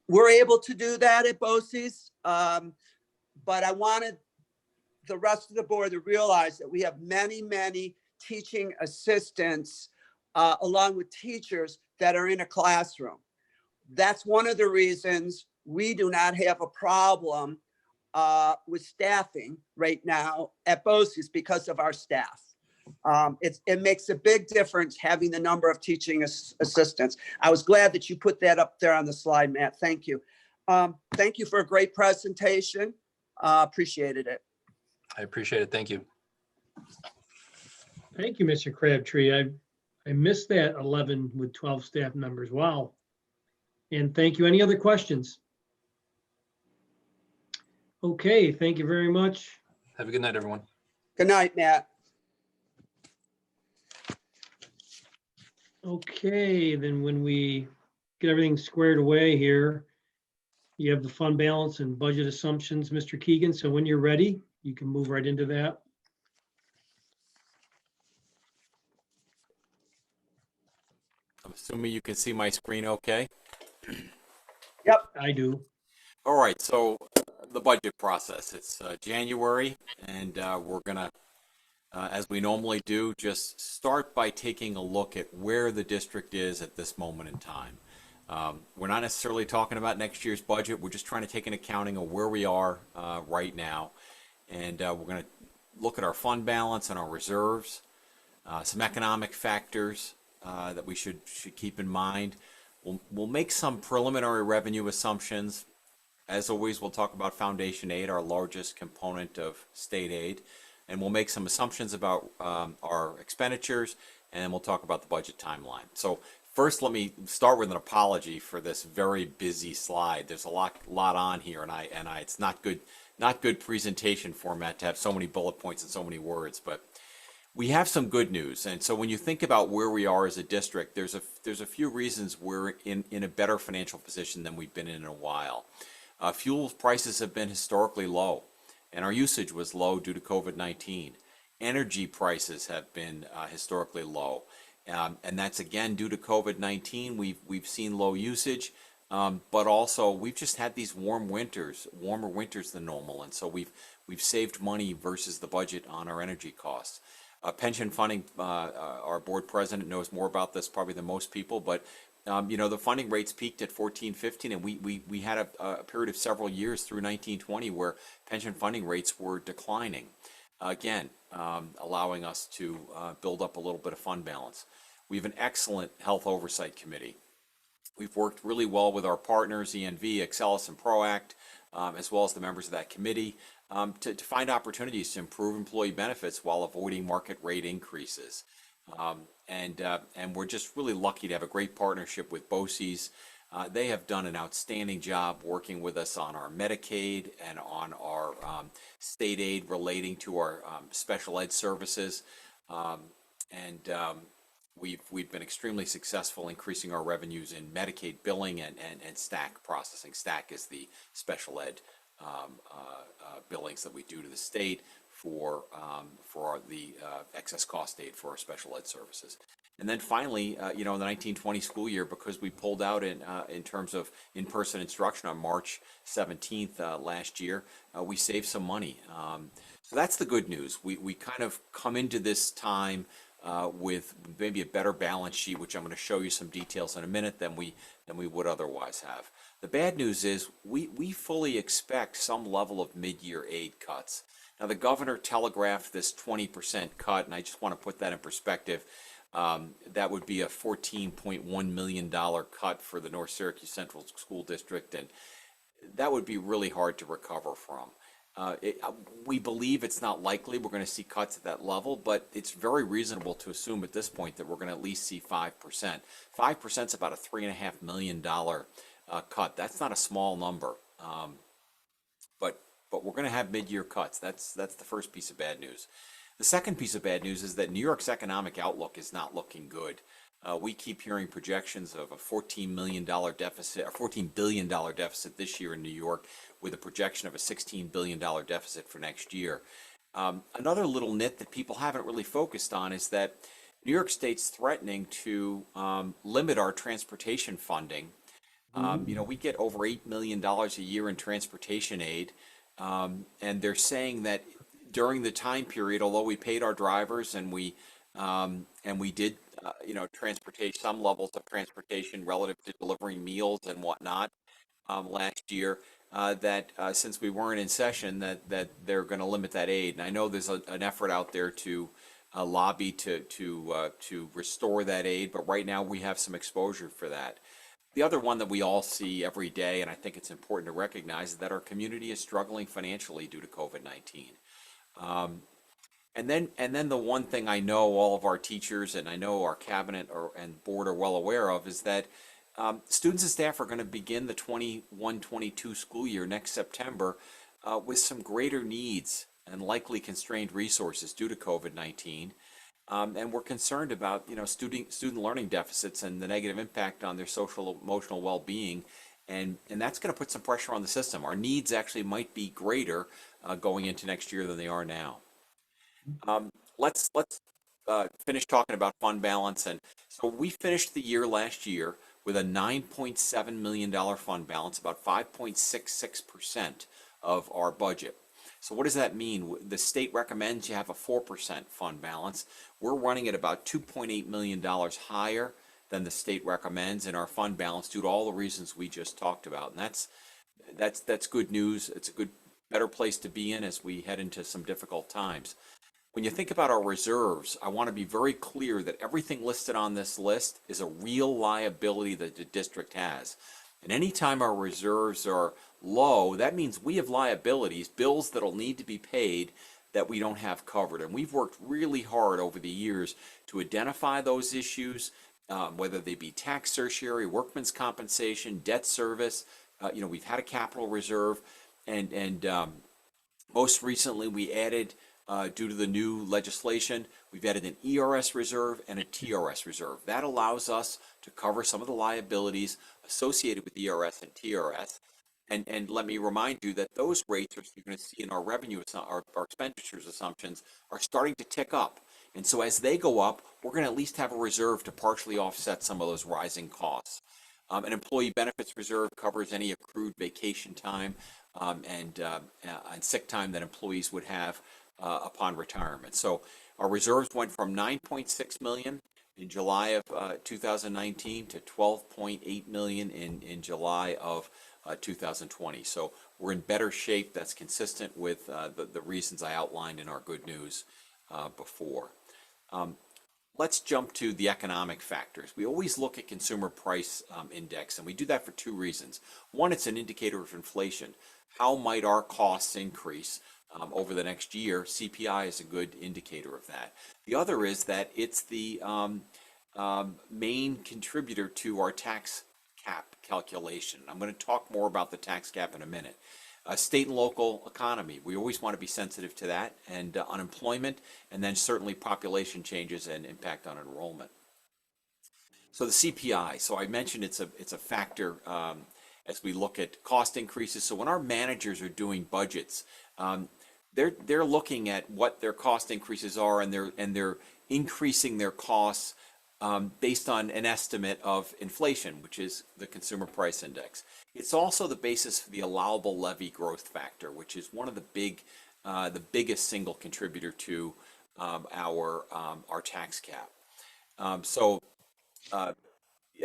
G: We're able to do that at BOCES, but I wanted the rest of the board to realize that we have many, many teaching assistants along with teachers that are in a classroom. That's one of the reasons we do not have a problem with staffing right now at BOCES, because of our staff. It makes a big difference having the number of teaching assistants. I was glad that you put that up there on the slide, Matt. Thank you. Thank you for a great presentation. Appreciated it.
K: I appreciate it. Thank you.
B: Thank you, Mr. Crabtree. I missed that 11 with 12 staff members. Wow. And thank you. Any other questions? Okay, thank you very much.
K: Have a good night, everyone.
G: Good night, Matt.
B: Okay, then when we get everything squared away here, you have the fund balance and budget assumptions, Mr. Keegan. So when you're ready, you can move right into that.
O: I'm assuming you can see my screen okay?
G: Yep.
B: I do.
O: All right, so the budget process, it's January, and we're gonna, as we normally do, just start by taking a look at where the district is at this moment in time. We're not necessarily talking about next year's budget. We're just trying to take an accounting of where we are right now. And we're going to look at our fund balance and our reserves, some economic factors that we should keep in mind. We'll make some preliminary revenue assumptions. As always, we'll talk about foundation aid, our largest component of state aid. And we'll make some assumptions about our expenditures, and then we'll talk about the budget timeline. So first, let me start with an apology for this very busy slide. There's a lot on here, and it's not good presentation format to have so many bullet points and so many words. But we have some good news, and so when you think about where we are as a district, there's a few reasons we're in a better financial position than we've been in a while. Fuel prices have been historically low, and our usage was low due to COVID-19. Energy prices have been historically low. And that's again due to COVID-19. We've seen low usage, but also we've just had these warmer winters than normal, and so we've saved money versus the budget on our energy costs. Pension funding, our board president knows more about this probably than most people, but the funding rates peaked at 14-15, and we had a period of several years through 1920 where pension funding rates were declining. Again, allowing us to build up a little bit of fund balance. We have an excellent health oversight committee. We've worked really well with our partners, ENV, Excelis, and ProAct, as well as the members of that committee, to find opportunities to improve employee benefits while avoiding market rate increases. And we're just really lucky to have a great partnership with BOCES. They have done an outstanding job working with us on our Medicaid and on our state aid relating to our special ed services. We've been extremely successful increasing our revenues in Medicaid billing and STAC processing. STAC is the special ed billings that we do to the state for the excess cost aid for our special ed services. And then finally, in the 1920 school year, because we pulled out in terms of in-person instruction on March 17th last year, we saved some money. So that's the good news. We kind of come into this time with maybe a better balance sheet, which I'm going to show you some details in a minute than we would otherwise have. The bad news is we fully expect some level of mid-year aid cuts. Now, the governor telegraphed this 20% cut, and I just want to put that in perspective. That would be a $14.1 million cut for the North Syracuse Central School District, and that would be really hard to recover from. We believe it's not likely we're going to see cuts at that level, but it's very reasonable to assume at this point that we're going to at least see 5%. 5% is about a $3.5 million cut. That's not a small number, but we're going to have mid-year cuts. That's the first piece of bad news. The second piece of bad news is that New York's economic outlook is not looking good. We keep hearing projections of a $14 million deficit, or $14 billion deficit this year in New York, with a projection of a $16 billion deficit for next year. Another little nit that people haven't really focused on is that New York State's threatening to limit our transportation funding. We get over $8 million a year in transportation aid, and they're saying that during the time period, although we paid our drivers and we did transportation, some levels of transportation relative to delivering meals and whatnot last year, that since we weren't in session, that they're going to limit that aid. And I know there's an effort out there to lobby to restore that aid, but right now we have some exposure for that. The other one that we all see every day, and I think it's important to recognize, is that our community is struggling financially due to COVID-19. And then the one thing I know all of our teachers and I know our cabinet and board are well aware of is that students and staff are going to begin the 21-22 school year next September with some greater needs and likely constrained resources due to COVID-19. And we're concerned about, student learning deficits and the negative impact on their social emotional well-being. And that's going to put some pressure on the system. Our needs actually might be greater going into next year than they are now. Let's finish talking about fund balance. And so we finished the year last year with a $9.7 million fund balance, about 5.66% of our budget. So what does that mean? The state recommends you have a 4% fund balance. We're running at about $2.8 million higher than the state recommends in our fund balance due to all the reasons we just talked about. And that's good news. It's a better place to be in as we head into some difficult times. When you think about our reserves, I want to be very clear that everything listed on this list is a real liability that the district has. And anytime our reserves are low, that means we have liabilities, bills that'll need to be paid that we don't have covered. And we've worked really hard over the years to identify those issues, whether they be tax certiorari, workman's compensation, debt service. We've had a capital reserve, and most recently we added, due to the new legislation, we've added an ERS reserve and a TRS reserve. That allows us to cover some of the liabilities associated with ERS and TRS. And let me remind you that those rates, which you're going to see in our revenue, our expenditures assumptions, are starting to tick up. And so as they go up, we're going to at least have a reserve to partially offset some of those rising costs. An employee benefits reserve covers any accrued vacation time and sick time that employees would have upon retirement. So our reserves went from 9.6 million in July of 2019 to 12.8 million in July of 2020. So we're in better shape. That's consistent with the reasons I outlined in our good news before. Let's jump to the economic factors. We always look at consumer price index, and we do that for two reasons. One, it's an indicator of inflation. How might our costs increase over the next year? CPI is a good indicator of that. The other is that it's the main contributor to our tax cap calculation. I'm going to talk more about the tax cap in a minute. State and local economy, we always want to be sensitive to that, and unemployment, and then certainly population changes and impact on enrollment. So the CPI, so I mentioned it's a factor as we look at cost increases. So when our managers are doing budgets, they're looking at what their cost increases are, and they're increasing their costs based on an estimate of inflation, which is the consumer price index. It's also the basis for the allowable levy growth factor, which is one of the biggest single contributor to our tax cap.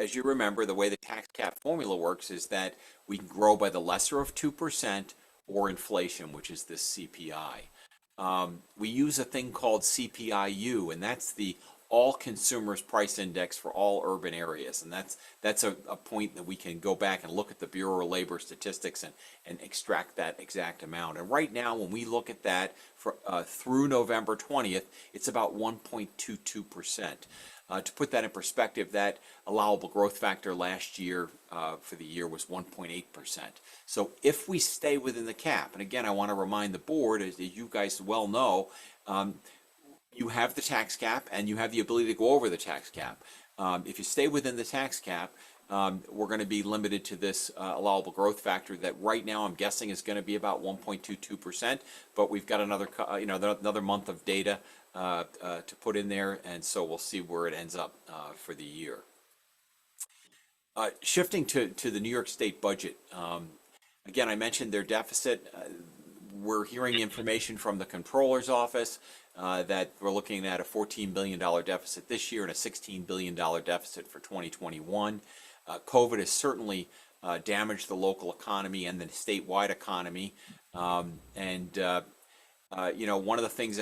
O: As you remember, the way the tax cap formula works is that we can grow by the lesser of 2% or inflation, which is this CPI. We use a thing called CPIU, and that's the all consumers price index for all urban areas. And that's a point that we can go back and look at the Bureau of Labor Statistics and extract that exact amount. And right now, when we look at that for, through November 20th, it's about 1.22%. To put that in perspective, that allowable growth factor last year for the year was 1.8%. So if we stay within the cap, and again, I want to remind the board, as you guys well know, you have the tax cap and you have the ability to go over the tax cap. If you stay within the tax cap, we're going to be limited to this allowable growth factor that right now I'm guessing is going to be about 1.22%, but we've got another month of data to put in there, and so we'll see where it ends up for the year. Shifting to the New York State budget, again, I mentioned their deficit. We're hearing information from the Comptroller's office that we're looking at a $14 billion deficit this year and a $16 billion deficit for 2021. COVID has certainly damaged the local economy and the statewide economy. One of the things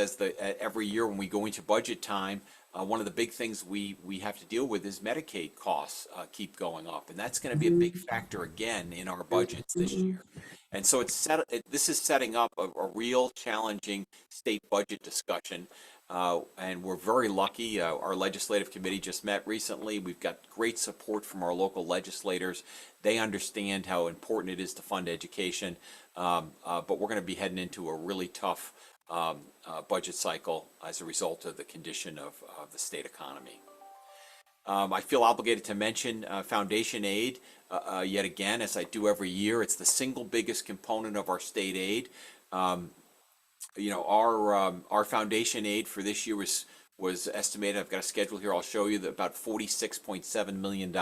O: every year when we go into budget time, one of the big things we have to deal with is Medicaid costs keep going up, and that's going to be a big factor again in our budgets this year. And so this is setting up a real challenging state budget discussion And we're very lucky. Our legislative committee just met recently. We've got great support from our local legislators. They understand how important it is to fund education, but we're going to be heading into a really tough budget cycle as a result of the condition of the state economy. I feel obligated to mention foundation aid yet again, as I do every year. It's the single biggest component of our state aid. Our foundation aid for this year was estimated. I've got a schedule here. I'll show you that about $46.7 million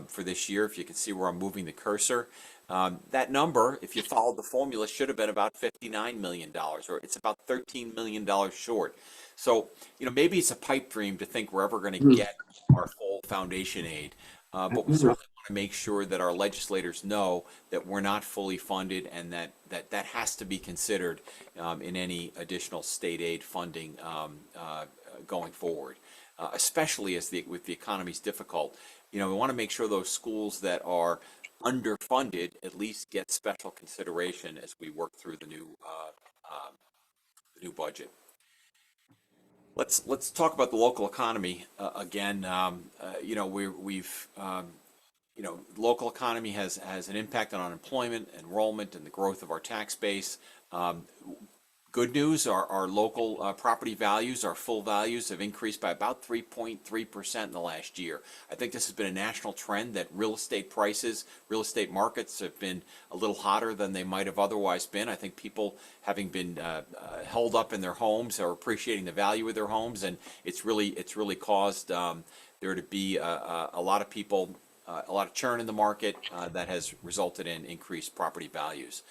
O: for this year. If you can see where I'm moving the cursor, that number, if you followed the formula, should have been about $59 million, or it's about $13 million short. So, maybe it's a pipe dream to think we're ever going to get our full foundation aid, but we certainly want to make sure that our legislators know that we're not fully funded, and that has to be considered in any additional state aid funding going forward, especially with the economy's difficult. We want to make sure those schools that are underfunded at least get special consideration as we work through the new budget. Let's talk about the local economy again. Local economy has an impact on unemployment, enrollment, and the growth of our tax base. Good news, our local property values, our full values, have increased by about 3.3% in the last year. I think this has been a national trend that real estate prices, real estate markets have been a little hotter than they might have otherwise been. I think people, having been held up in their homes, are appreciating the value of their homes, and it's really caused there to be a lot of people, a lot of churn in the market that has resulted in increased property values.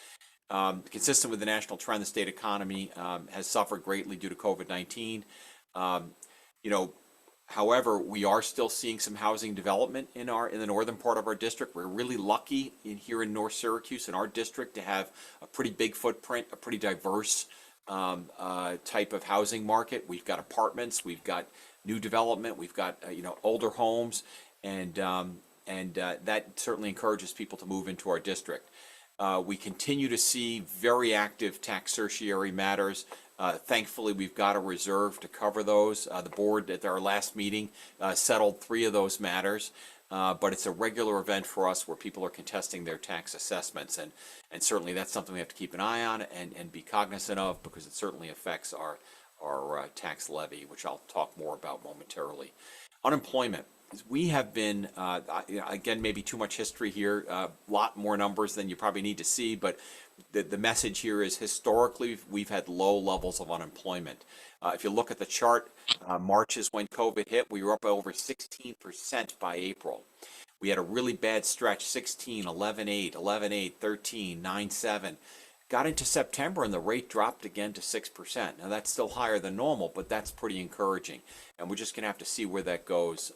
O: Consistent with the national trend, the state economy has suffered greatly due to COVID-19. However, we are still seeing some housing development in the northern part of our district. We're really lucky here in North Syracuse in our district to have a pretty big footprint, a pretty diverse type of housing market. We've got apartments, we've got new development, we've got older homes, and that certainly encourages people to move into our district. We continue to see very active tax certiorari matters. Thankfully, we've got a reserve to cover those. The board at our last meeting settled 3 of those matters, but it's a regular event for us where people are contesting their tax assessments, and certainly that's something we have to keep an eye on and be cognizant of, because it certainly affects our tax levy, which I'll talk more about momentarily. Unemployment. We have been, again, maybe too much history here, a lot more numbers than you probably need to see, but the message here is historically we've had low levels of unemployment. If you look at the chart, March is when COVID hit. We were up by over 16% by April. We had a really bad stretch, 16, 11.8, 11.8, 13, 9.7. Got into September and the rate dropped again to 6%. Now that's still higher than normal, but that's pretty encouraging. And we're just going to have to see where that goes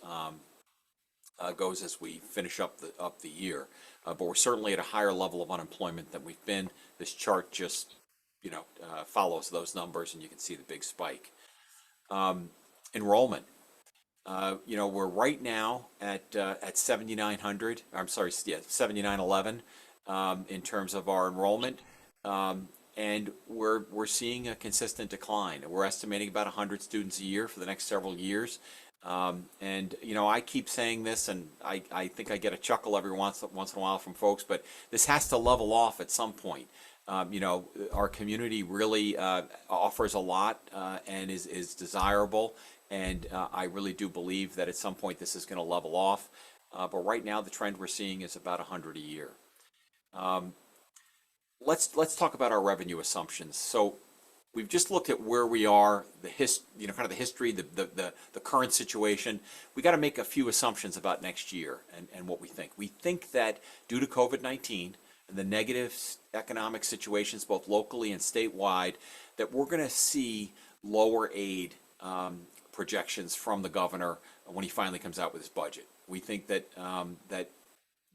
O: as we finish up the year. But we're certainly at a higher level of unemployment than we've been. This chart just follows those numbers, and you can see the big spike. Enrollment. We're right now at 7,900. I'm sorry, 7,911 in terms of our enrollment. And we're seeing a consistent decline. We're estimating about 100 students a year for the next several years. I keep saying this, and I think I get a chuckle every once in a while from folks, but this has to level off at some point. Our community really offers a lot and is desirable, and I really do believe that at some point this is going to level off. But right now the trend we're seeing is about 100 a year. Let's talk about our revenue assumptions. So we've just looked at where we are, the history, the current situation. We got to make a few assumptions about next year and what we think. We think that due to COVID-19 and the negative economic situations, both locally and statewide, that we're going to see lower aid projections from the governor when he finally comes out with his budget. We think that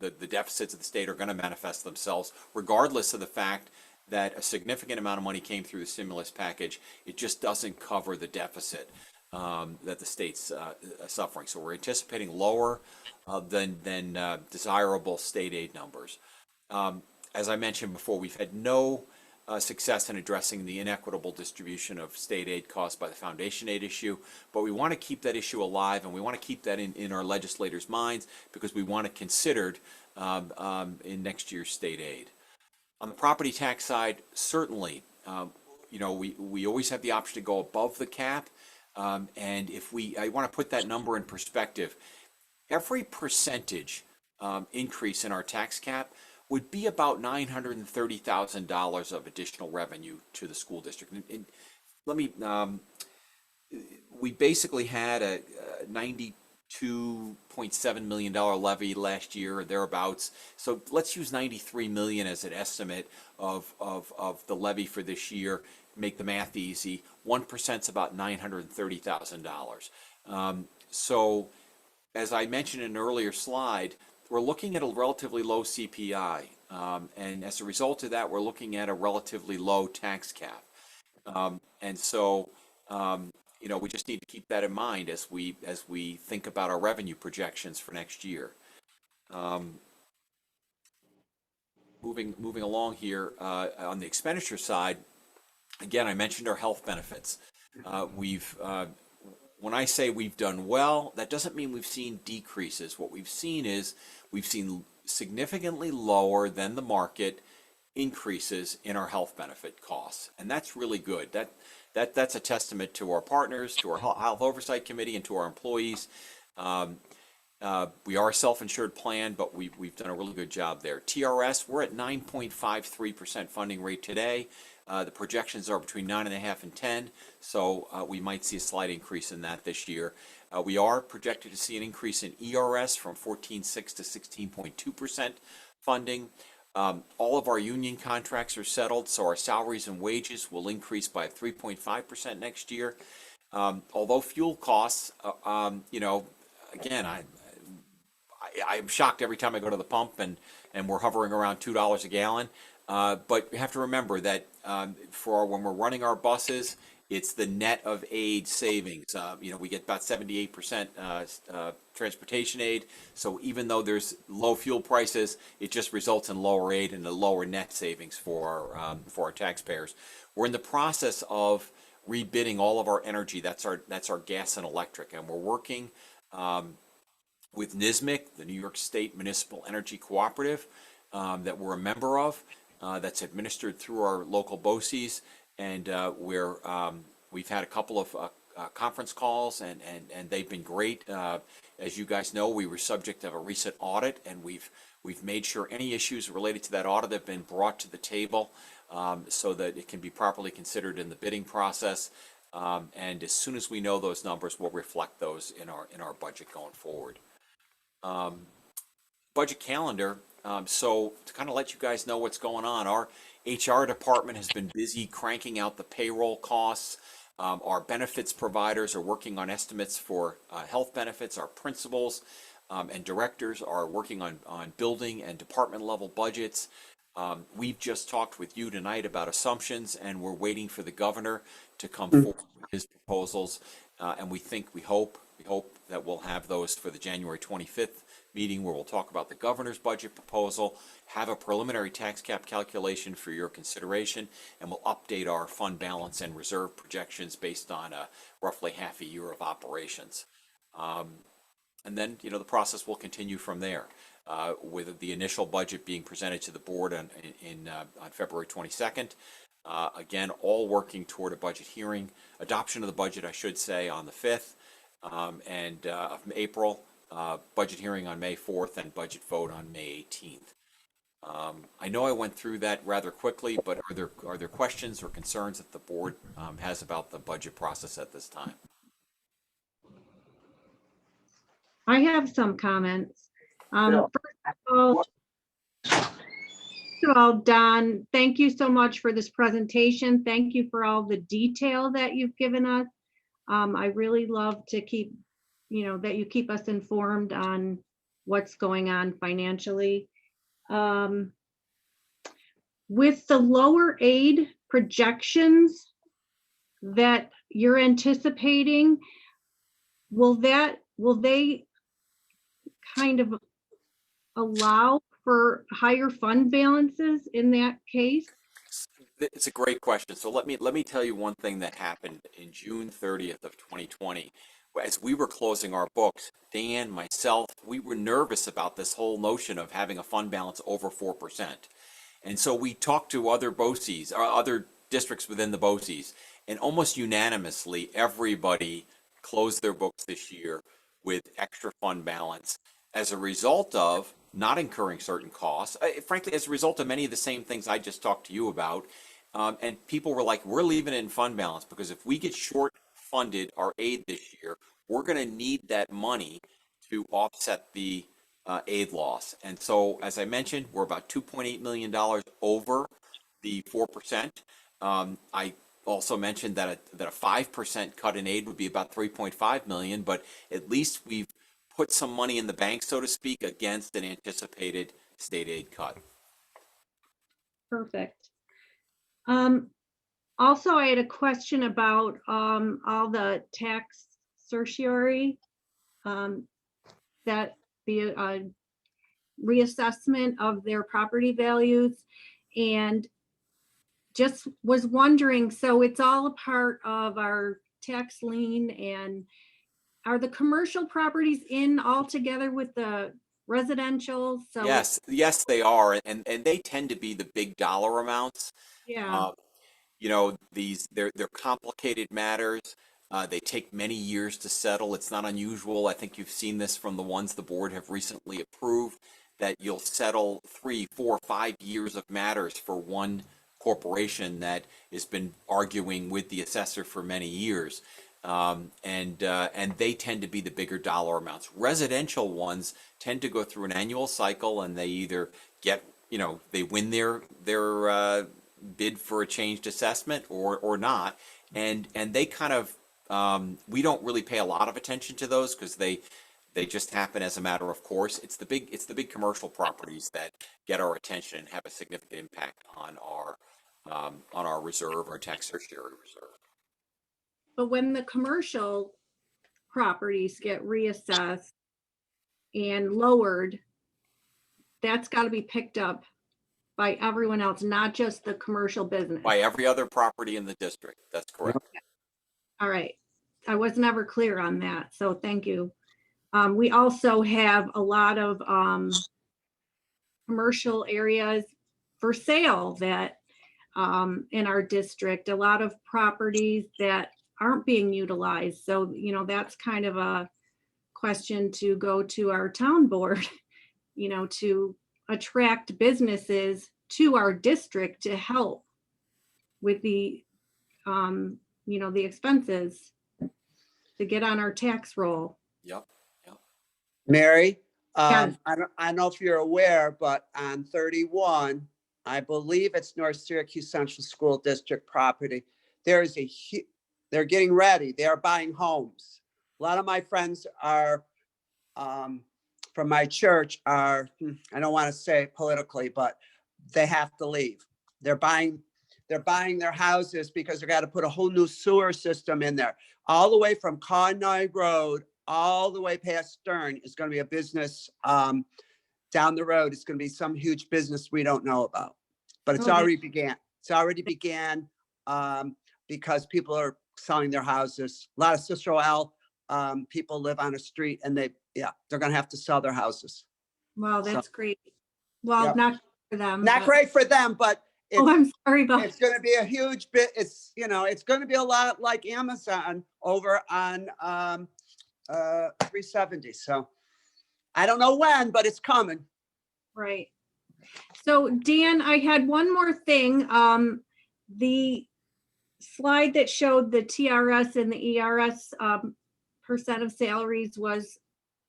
O: the deficits of the state are going to manifest themselves, regardless of the fact that a significant amount of money came through the stimulus package. It just doesn't cover the deficit that the state's suffering. So we're anticipating lower than desirable state aid numbers. As I mentioned before, we've had no success in addressing the inequitable distribution of state aid caused by the foundation aid issue, but we want to keep that issue alive, and we want to keep that in our legislators' minds because we want it considered in next year's state aid. On the property tax side, certainly, we always have the option to go above the cap, and I want to put that number in perspective. Every percentage increase in our tax cap would be about $930,000 of additional revenue to the school district. And let me, we basically had a $92.7 million levy last year or thereabouts. So let's use 93 million as an estimate of the levy for this year. Make the math easy. 1% is about $930,000. So as I mentioned in an earlier slide, we're looking at a relatively low CPI, and as a result of that, we're looking at a relatively low tax cap. And so, we just need to keep that in mind as we think about our revenue projections for next year. Moving along here, on the expenditure side, again, I mentioned our health benefits. When I say we've done well, that doesn't mean we've seen decreases. What we've seen is we've seen significantly lower than the market increases in our health benefit costs, and that's really good. That's a testament to our partners, to our health oversight committee, and to our employees. We are a self-insured plan, but we've done a really good job there. TRS, we're at 9.53% funding rate today. The projections are between 9.5 and 10, so we might see a slight increase in that this year. We are projected to see an increase in ERS from 14.6 to 16.2% funding. All of our union contracts are settled, so our salaries and wages will increase by 3.5% next year. Although fuel costs, again, I'm shocked every time I go to the pump and we're hovering around $2 a gallon. But you have to remember that when we're running our buses, it's the net of aid savings. We get about 78% transportation aid. So even though there's low fuel prices, it just results in lower aid and a lower net savings for our taxpayers. We're in the process of rebidding all of our energy. That's our gas and electric, and we're working with NYSMIC, the New York State Municipal Energy Cooperative, that we're a member of. That's administered through our local BOCES, and we've had a couple of conference calls, and they've been great. As you guys know, we were subject of a recent audit, and we've made sure any issues related to that audit have been brought to the table so that it can be properly considered in the bidding process. And as soon as we know those numbers, we'll reflect those in our budget going forward. Budget calendar. So to kind of let you guys know what's going on, our HR department has been busy cranking out the payroll costs. Our benefits providers are working on estimates for health benefits. Our principals and directors are working on building and department level budgets. We've just talked with you tonight about assumptions, and we're waiting for the governor to come forward with his proposals. And we hope that we'll have those for the January 25th meeting, where we'll talk about the governor's budget proposal, have a preliminary tax cap calculation for your consideration, and we'll update our fund balance and reserve projections based on roughly half a year of operations. And then, the process will continue from there, with the initial budget being presented to the board on February 22nd. Again, all working toward a budget hearing, adoption of the budget, I should say, on the 5th and of April. Budget hearing on May 4th and budget vote on May 18th. I know I went through that rather quickly, but are there questions or concerns that the board has about the budget process at this time?
P: I have some comments. First of all, Don, thank you so much for this presentation. Thank you for all the detail that you've given us. I really love to keep that you keep us informed on what's going on financially. With the lower aid projections that you're anticipating, will they kind of allow for higher fund balances in that case?
O: It's a great question. So let me tell you one thing that happened in June 30th of 2020. As we were closing our books, Dan, myself, we were nervous about this whole notion of having a fund balance over 4%. And so we talked to other BOCES, or other districts within the BOCES, and almost unanimously, everybody closed their books this year with extra fund balance as a result of not incurring certain costs, frankly, as a result of many of the same things I just talked to you about. And people were like, we're leaving it in fund balance because if we get short funded our aid this year, we're going to need that money to offset the aid loss. And so, as I mentioned, we're about $2.8 million over the 4%. I also mentioned that a 5% cut in aid would be about 3.5 million, but at least we've put some money in the bank, so to speak, against an anticipated state aid cut.
P: Perfect. Also, I had a question about all the tax certiorari, that the reassessment of their property values, and just was wondering, so it's all a part of our tax lien, and are the commercial properties in all together with the residential? So
O: Yes, they are, and they tend to be the big dollar amounts.
P: yeah.
O: You know, they're complicated matters. They take many years to settle. It's not unusual. I think you've seen this from the ones the board have recently approved, that you'll settle 3, 4, 5 years of matters for one corporation that has been arguing with the assessor for many years. And they tend to be the bigger dollar amounts. Residential ones tend to go through an annual cycle, and they either get, they win their bid for a changed assessment or not, and they kind of we don't really pay a lot of attention to those because they just happen as a matter of course. It's the big commercial properties that get our attention and have a significant impact on our reserve, our tax certiorari reserve.
P: But when the commercial properties get reassessed and lowered, that's got to be picked up by everyone else, not just the commercial business.
O: By every other property in the district. That's correct.
P: All right. I was never clear on that, so thank you. We also have a lot of commercial areas for sale that in our district, a lot of properties that aren't being utilized. So, that's kind of a question to go to our town board, to attract businesses to our district to help with the, the expenses to get on our tax roll.
O: Yep.
G: Mary,
P: Yes.
G: I don't know if you're aware, but on 31, I believe it's North Syracuse Central School District property. They're getting ready. They are buying homes. A lot of my friends are from my church are, I don't want to say it politically, but they have to leave. They're buying their houses because they're got to put a whole new sewer system in there. All the way from Connoy Road, all the way past Stern is going to be a business down the road. It's going to be some huge business we don't know about, but it's already began. It's already began because people are selling their houses. A lot of Cicero L people live on a street, and they're going to have to sell their houses.
P: Wow, that's great. Well, not for them.
G: Not great for them, but
P: I'm sorry, but
G: it's going to be a huge bit. It's it's going to be a lot like Amazon over on 370. So I don't know when, but it's coming.
P: Right. So Dan, I had one more thing. The slide that showed the TRS and the ERS percent of salaries was,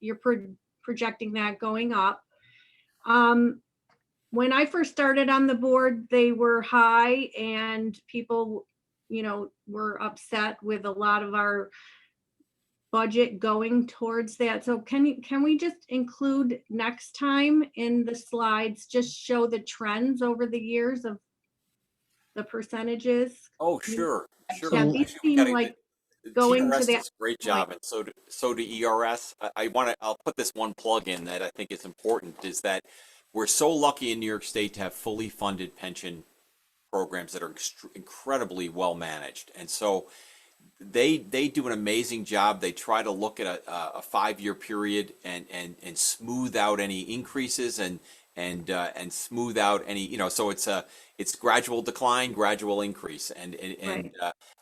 P: you're projecting that going up. When I first started on the board, they were high, and people, were upset with a lot of our budget going towards that. So can we just include next time in the slides, just show the trends over the years of the percentages?
O: Oh, sure.
P: Yeah, these seem like going to
O: TRS
P: that
O: does a great job, and so do ERS. I'll put this one plug in that I think is important, is that we're so lucky in New York State to have fully funded pension programs that are incredibly well managed. And so they do an amazing job. They try to look at a 5-year period and smooth out any increases and smooth out any, you know, so it's gradual decline, gradual increase. And
P: Right.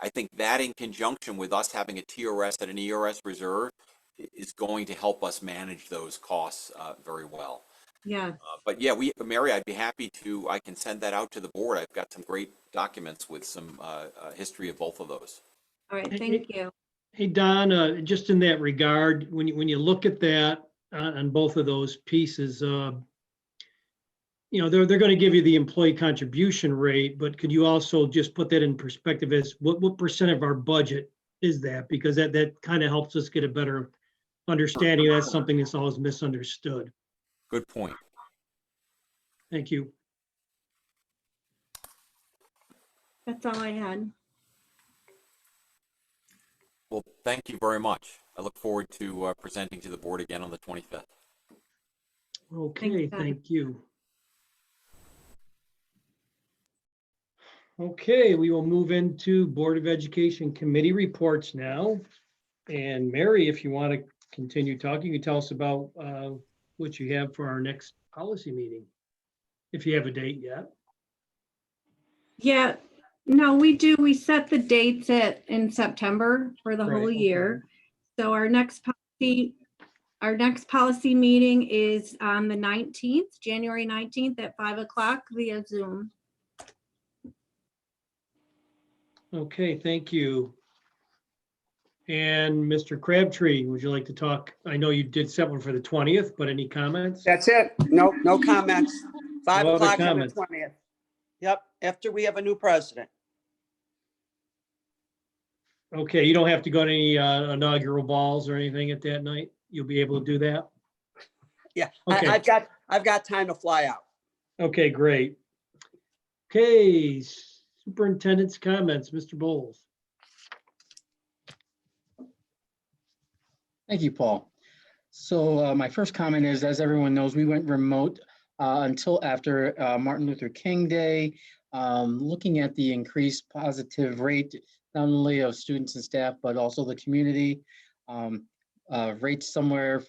O: I think that in conjunction with us having a TRS and an ERS reserve is going to help us manage those costs very well.
P: Yeah.
O: But yeah, Mary, I'd be happy to, I can send that out to the board. I've got some great documents with some history of both of those.
P: All right. Thank you.
B: Hey, Don, just in that regard, when you look at that on both of those pieces, you know, they're going to give you the employee contribution rate, but could you also just put that in perspective as what percent of our budget is that? Because that kind of helps us get a better understanding. That's something that's always misunderstood.
O: Good point.
B: Thank you.
P: That's all I had.
O: Well, thank you very much. I look forward to presenting to the board again on the 25th.
B: Okay, thank you. Okay, we will move into Board of Education committee reports now. And Mary, if you want to continue talking, you can tell us about what you have for our next policy meeting, if you have a date yet.
P: Yeah, no, we do. We set the dates in September for the whole
B: Right,
P: year. So our next policy meeting is on the 19th, January 19th at 5 o'clock via Zoom.
B: Okay, thank you. And Mr. Crabtree, would you like to talk? I know you did set one for the 20th, but any comments?
G: That's it. No comments. 5
B: No other
G: o'clock on the
B: comments.
G: 20th. Yep, after we have a new president.
B: Okay, you don't have to go to any inaugural balls or anything at that night? You'll be able to do that?
G: Yeah,
B: Okay.
G: I've got time to fly out.
B: Okay, great. Okay, superintendent's comments, Mr. Bowles.
Q: Thank you, Paul. So my first comment is, as everyone knows, we went remote until after Martin Luther King Day, looking at the increased positive rate, not only of students and staff, but also the community. Rates somewhere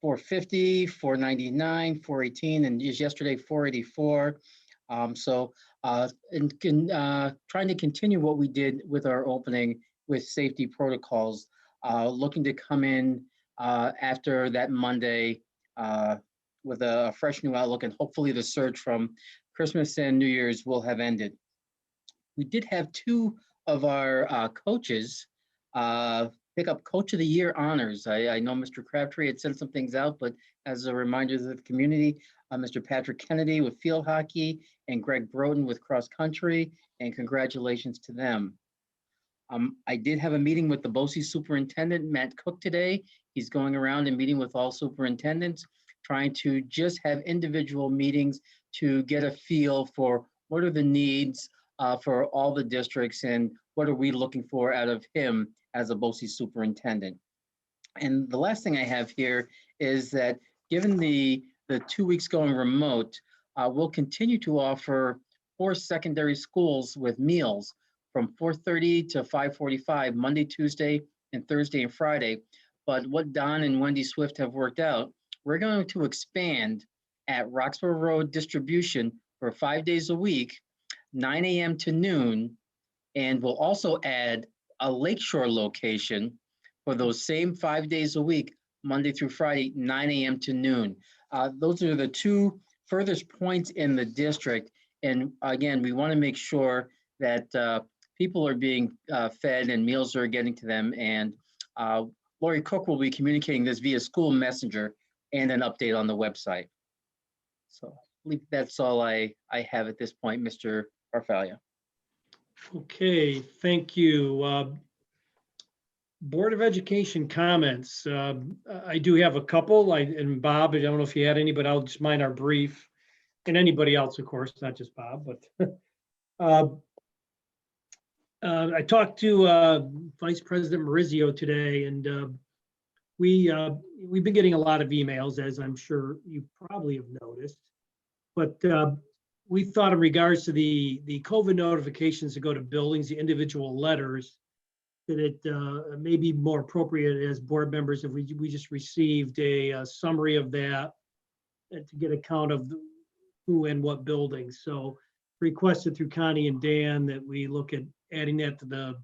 Q: 450, 499, 418, and just yesterday 484. Trying to continue what we did with our opening with safety protocols, looking to come in after that Monday with a fresh new outlook, and hopefully the surge from Christmas and New Year's will have ended. We did have two of our coaches pick up Coach of the Year honors. I know Mr. Crabtree had sent some things out, but as a reminder to the community, Mr. Patrick Kennedy with field hockey and Greg Broden with cross country, and congratulations to them. I did have a meeting with the BOCES superintendent, Matt Cook, today. He's going around and meeting with all superintendents, trying to just have individual meetings to get a feel for what are the needs for all the districts and what are we looking for out of him as a BOCES superintendent. And the last thing I have here is that given the 2 weeks going remote, we'll continue to offer 4 secondary schools with meals from 4:30 to 5:45, Monday, Tuesday, and Thursday and Friday. But what Don and Wendy Swift have worked out, we're going to expand at Roxboro Road distribution for 5 days a week, 9 a.m. to noon, and we'll also add a Lakeshore location for those same 5 days a week, Monday through Friday, 9 a.m. to noon. Those are the two furthest points in the district. And again, we want to make sure that people are being fed and meals are getting to them. And Lori Cook will be communicating this via school messenger and an update on the website. So I believe that's all I have at this point, Mr. Barfalia.
B: Okay, thank you. Board of Education comments. I do have a couple. And Bob, I don't know if you had any, but I'll just mine are brief. And anybody else, of course, not just Bob, but I talked to Vice President Marizio today, and we've been getting a lot of emails, as I'm sure you probably have noticed. But we thought in regards to the COVID notifications that go to buildings, the individual letters, that it may be more appropriate as board members if we just received a summary of that to get a count of who and what buildings. So requested through Connie and Dan that we look at adding that to the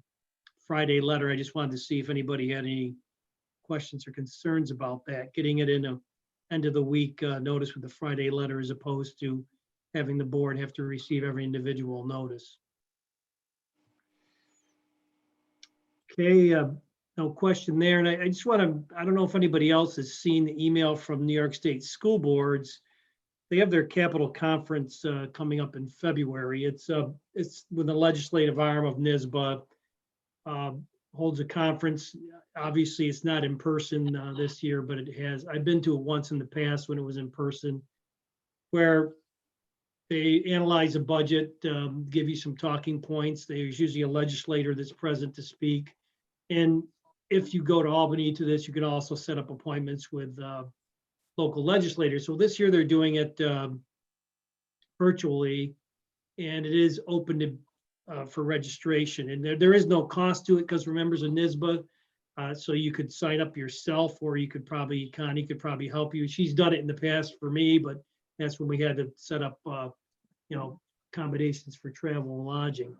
B: Friday letter. I just wanted to see if anybody had any questions or concerns about that, getting it in a end of the week notice with the Friday letter as opposed to having the board have to receive every individual notice. Okay, no question there. And I just want to, I don't know if anybody else has seen the email from New York State School Boards. They have their Capital Conference coming up in February. It's when the legislative arm of NYSBA holds a conference. Obviously, it's not in person this year, but it has. I've been to it once in the past when it was in person, where they analyze a budget, give you some talking points. There's usually a legislator that's present to speak. And if you go to Albany to this, you can also set up appointments with local legislators. So this year they're doing it virtually, and it is open to for registration. And there is no cost to it because we're members of NYSBA. So you could sign up yourself, or you could probably, Connie could probably help you. She's done it in the past for me, but that's when we had to set up, accommodations for travel and lodging.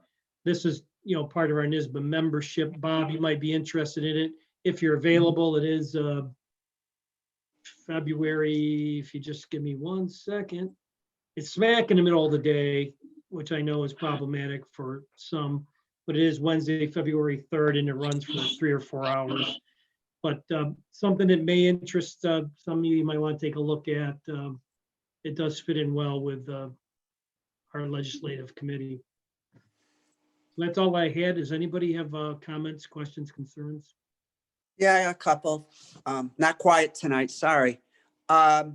B: This is, part of our NYSBA membership. Bob, you might be interested in it. If you're available, it is February, if you just give me 1 second. It's smack in the middle of the day, which I know is problematic for some, but it is Wednesday, February 3rd, and it runs for 3 or 4 hours. But something that may interest some of you might want to take a look at. It does fit in well with our legislative committee. That's all I had. Does anybody have comments, questions, concerns?
G: Yeah, a couple. Not quiet tonight, sorry. I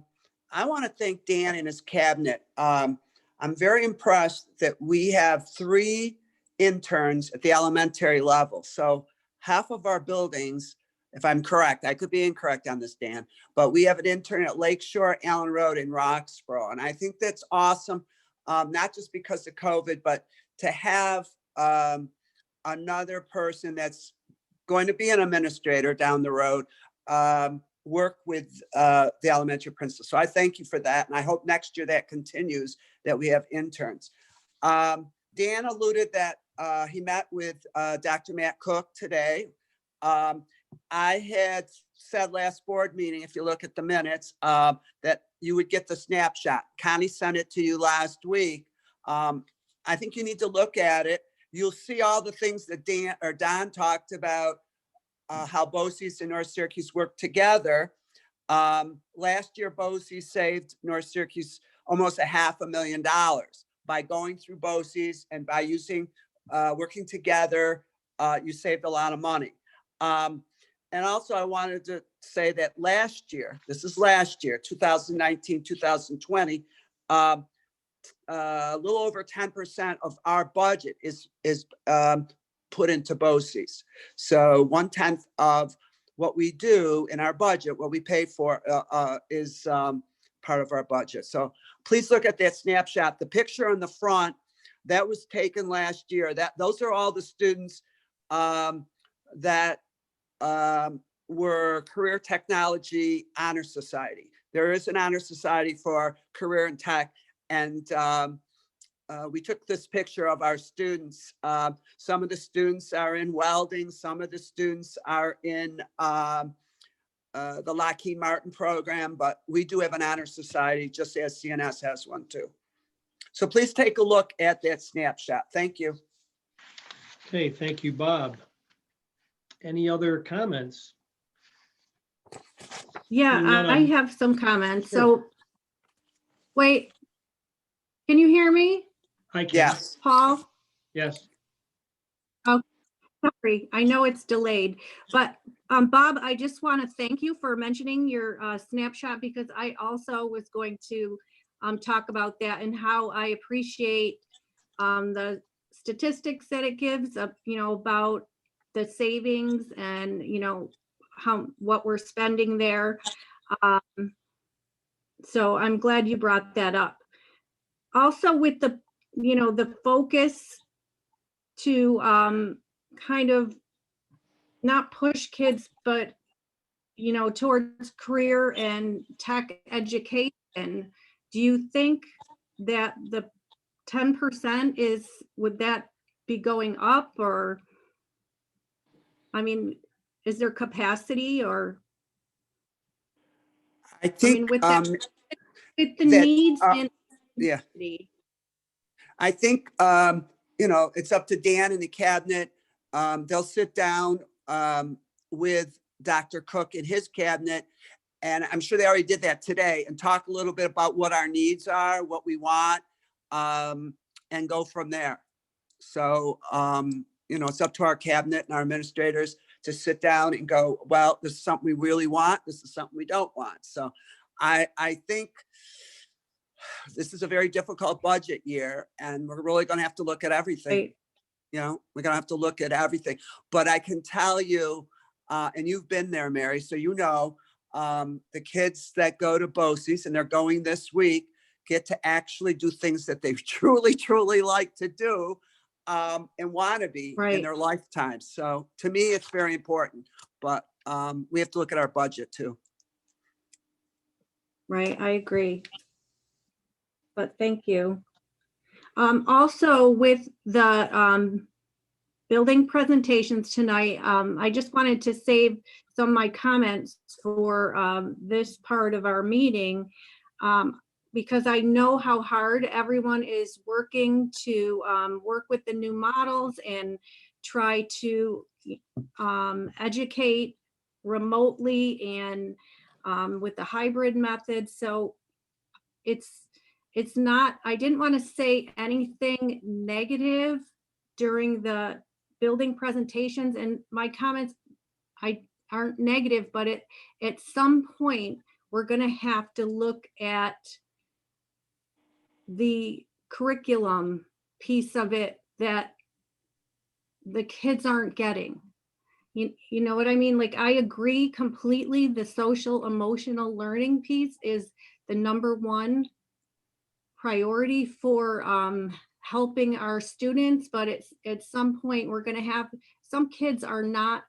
G: want to thank Dan and his cabinet. I'm very impressed that we have 3 interns at the elementary level. So half of our buildings, if I'm correct, I could be incorrect on this, Dan, but we have an intern at Lakeshore, Allen Road, and Roxboro. And I think that's awesome, not just because of COVID, but to have another person that's going to be an administrator down the road, work with the elementary principal. So I thank you for that. And I hope next year that continues, that we have interns. Dan alluded that he met with Dr. Matt Cook today. I had said last board meeting, if you look at the minutes, that you would get the snapshot. Connie sent it to you last week. I think you need to look at it. You'll see all the things that Don talked about, how BOCES and North Syracuse work together. Last year, BOCES saved North Syracuse almost $500,000 by going through BOCES, and by using, working together, you saved a lot of money. And also I wanted to say that last year, this is last year, 2019, 2020, a little over 10% of our budget is put into BOCES. So 1/10 of what we do in our budget, what we pay for, is part of our budget. So please look at that snapshot. The picture on the front, that was taken last year. Those are all the students that were Career Technology Honor Society. There is an honor society for career and tech. And we took this picture of our students. Some of the students are in welding. Some of the students are in the Lockheed Martin program, but we do have an honor society, just as CNS has one too. So please take a look at that snapshot. Thank you.
B: Okay, thank you, Bob. Any other comments?
P: Yeah, I have some comments. So, wait, can you hear me?
B: I can.
G: Yes.
P: Paul?
B: Yes.
P: Oh, sorry, I know it's delayed, but Bob, I just want to thank you for mentioning your snapshot, because I also was going to talk about that and how I appreciate the statistics that it gives, about the savings and, what we're spending there. So I'm glad you brought that up. also with the, the focus to kind of not push kids, but, towards career and tech education, do you think that the 10% would that be going up, or, I mean, is there capacity, or?
G: I think,
P: with that, with the
G: that,
P: needs in
G: yeah.
P: the
G: I think, it's up to Dan and the cabinet. They'll sit down with Dr. Cook and his cabinet, and I'm sure they already did that today, and talk a little bit about what our needs are, what we want, and go from there. So, it's up to our cabinet and our administrators to sit down and go, well, this is something we really want. This is something we don't want. So I think this is a very difficult budget year, and we're really going to have to look at everything.
P: Right.
G: We're going to have to look at everything. But I can tell you, and you've been there, Mary, so the kids that go to BOCES, and they're going this week, get to actually do things that they truly, truly like to do and want to be in their lifetime. So to me, it's very important. But we have to look at our budget too.
P: Right, I agree. But thank you. Also, with the building presentations tonight, I just wanted to save some of my comments for this part of our meeting, because I know how hard everyone is working to work with the new models and try to educate remotely and with the hybrid method. So it's not, I didn't want to say anything negative during the building presentations, and my comments aren't negative, but at some point we're going to have to look at the curriculum piece of it that the kids aren't getting. You know what I mean? Like, I agree completely. The social emotional learning piece is the #1 priority for helping our students, but at some point we're going to have, some kids are not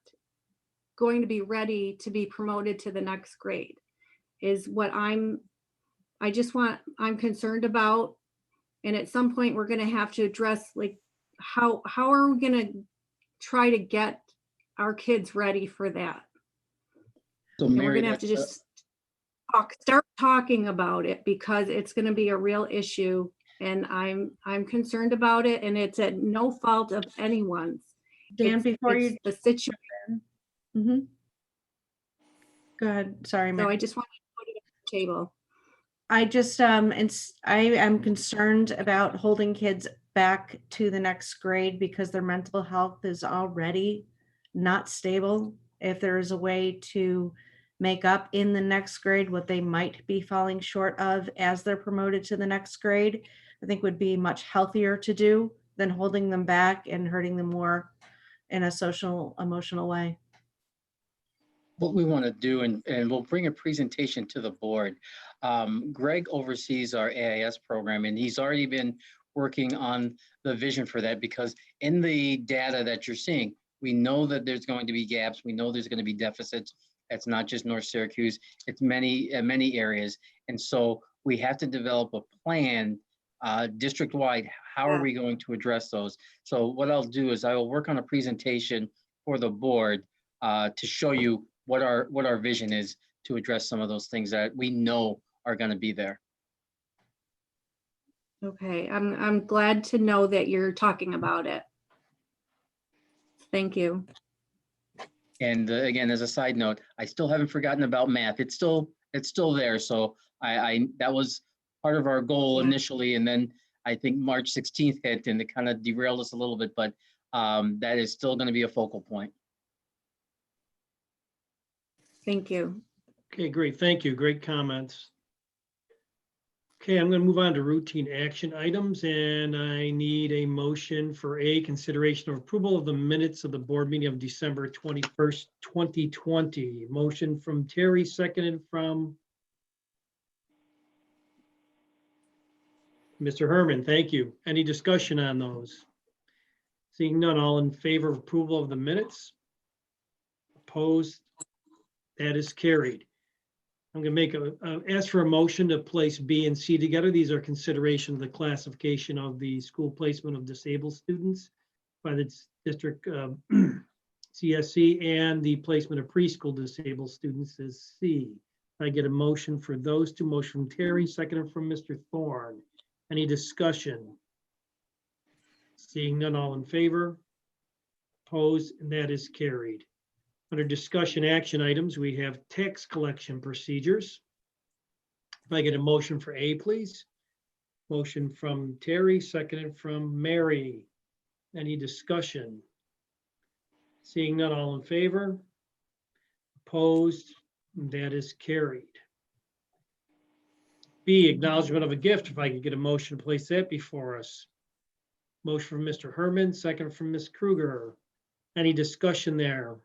P: going to be ready to be promoted to the next grade, is what I'm concerned about. And at some point we're going to have to address, like, how are we going to try to get our kids ready for that?
Q: So
P: and
Q: Mary,
P: we're going to have to just start talking about it, because it's going to be a real issue, and I'm concerned about it, and it's at no fault of anyone's.
R: Dan,
P: It's
R: before you
P: the situation.
R: Go ahead. Sorry,
P: So
R: Mary.
P: I just want to put it on the table.
R: I just, I am concerned about holding kids back to the next grade because their mental health is already not stable. If there is a way to make up in the next grade what they might be falling short of as they're promoted to the next grade, I think would be much healthier to do than holding them back and hurting them more in a social, emotional way.
Q: What we want to do, and we'll bring a presentation to the board. Greg oversees our AIS program, and he's already been working on the vision for that, because in the data that you're seeing, we know that there's going to be gaps. We know there's going to be deficits. It's not just North Syracuse, it's many areas. And so we have to develop a plan district-wide. How are we going to address those? So what I'll do is I will work on a presentation for the board to show you what our vision is to address some of those things that we know are going to be there.
P: Okay, I'm glad to know that you're talking about it. Thank you.
Q: And again, as a side note, I still haven't forgotten about math. It's still there. So that was part of our goal initially, and then I think March 16th hit and it kind of derailed us a little bit, but that is still going to be a focal point.
P: Thank you.
B: Okay, great. Thank you. Great comments. Okay, I'm going to move on to routine action items, and I need a motion for A, consideration of approval of the minutes of the board meeting of December 21st, 2020. Motion from Terry, seconded from Mr. Herman, thank you. Any discussion on those? Seeing none, all in favor of approval of the minutes? Opposed? That is carried. I'm going to ask for a motion to place B and C together. These are consideration of the classification of the school placement of disabled students by the district CSC and the placement of preschool disabled students as C. I get a motion for those two. Motion from Terry, seconded from Mr. Thorne. Any discussion? Seeing none, all in favor? Opposed, and that is carried. Under discussion action items, we have tax collection procedures. If I get a motion for A, please. Motion from Terry, seconded from Mary. Any discussion? Seeing none, all in favor? Opposed, and that is carried. B, acknowledgement of a gift. If I could get a motion to place that before us. Motion from Mr. Herman, second from Ms. Kruger. Any discussion there?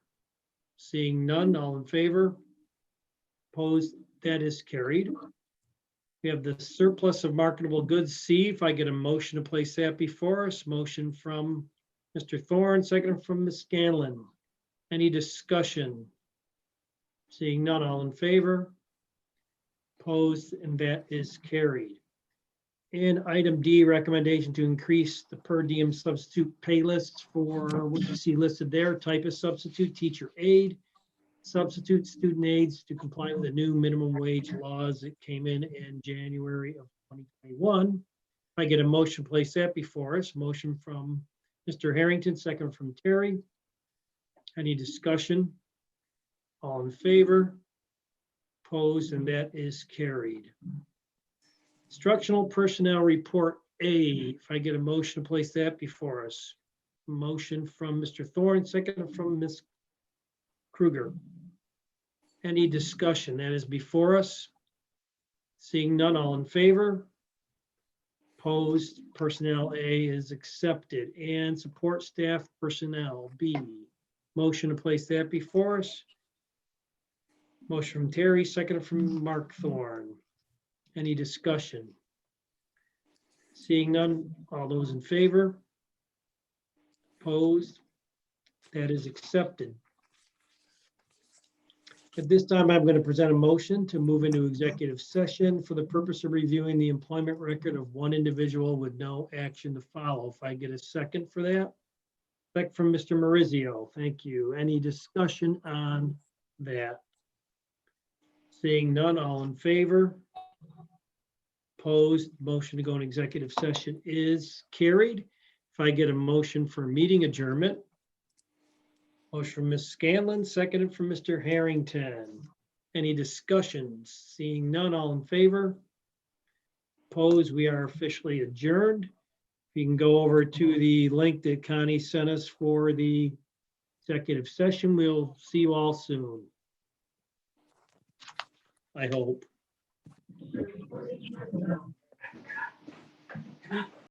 B: Seeing none, all in favor? Opposed, that is carried. We have the surplus of marketable goods C. If I get a motion to place that before us. Motion from Mr. Thorne, second from Ms. Scanlon. Any discussion? Seeing none, all in favor? Opposed, and that is carried. And item D, recommendation to increase the per diem substitute pay lists for what you see listed there: typist substitute, teacher aide, substitute student aides, to comply with the new minimum wage laws that came in January of 2021. If I get a motion, place that before us. Motion from Mr. Harrington, second from Terry. Any discussion? All in favor? Opposed, and that is carried. Instructional personnel report A. If I get a motion to place that before us. Motion from Mr. Thorne, second from Ms. Kruger. Any discussion? That is before us. Seeing none, all in favor? Opposed, personnel A is accepted. And support staff personnel B. Motion to place that before us. Motion from Terry, second from Mark Thorne. Any discussion? Seeing none, all those in favor? Opposed? That is accepted. At this time, I'm going to present a motion to move into executive session for the purpose of reviewing the employment record of one individual with no action to follow. If I get a second for that. Second from Mr. Maurizio. Thank you. Any discussion on that? Seeing none, all in favor? Opposed, motion to go in executive session is carried. If I get a motion for meeting adjournment. Motion from Ms. Scanlon, seconded from Mr. Harrington. Any discussions? Seeing none, all in favor? Opposed, we are officially adjourned. You can go over to the link that Connie sent us for the executive session. We'll see you all soon. I hope.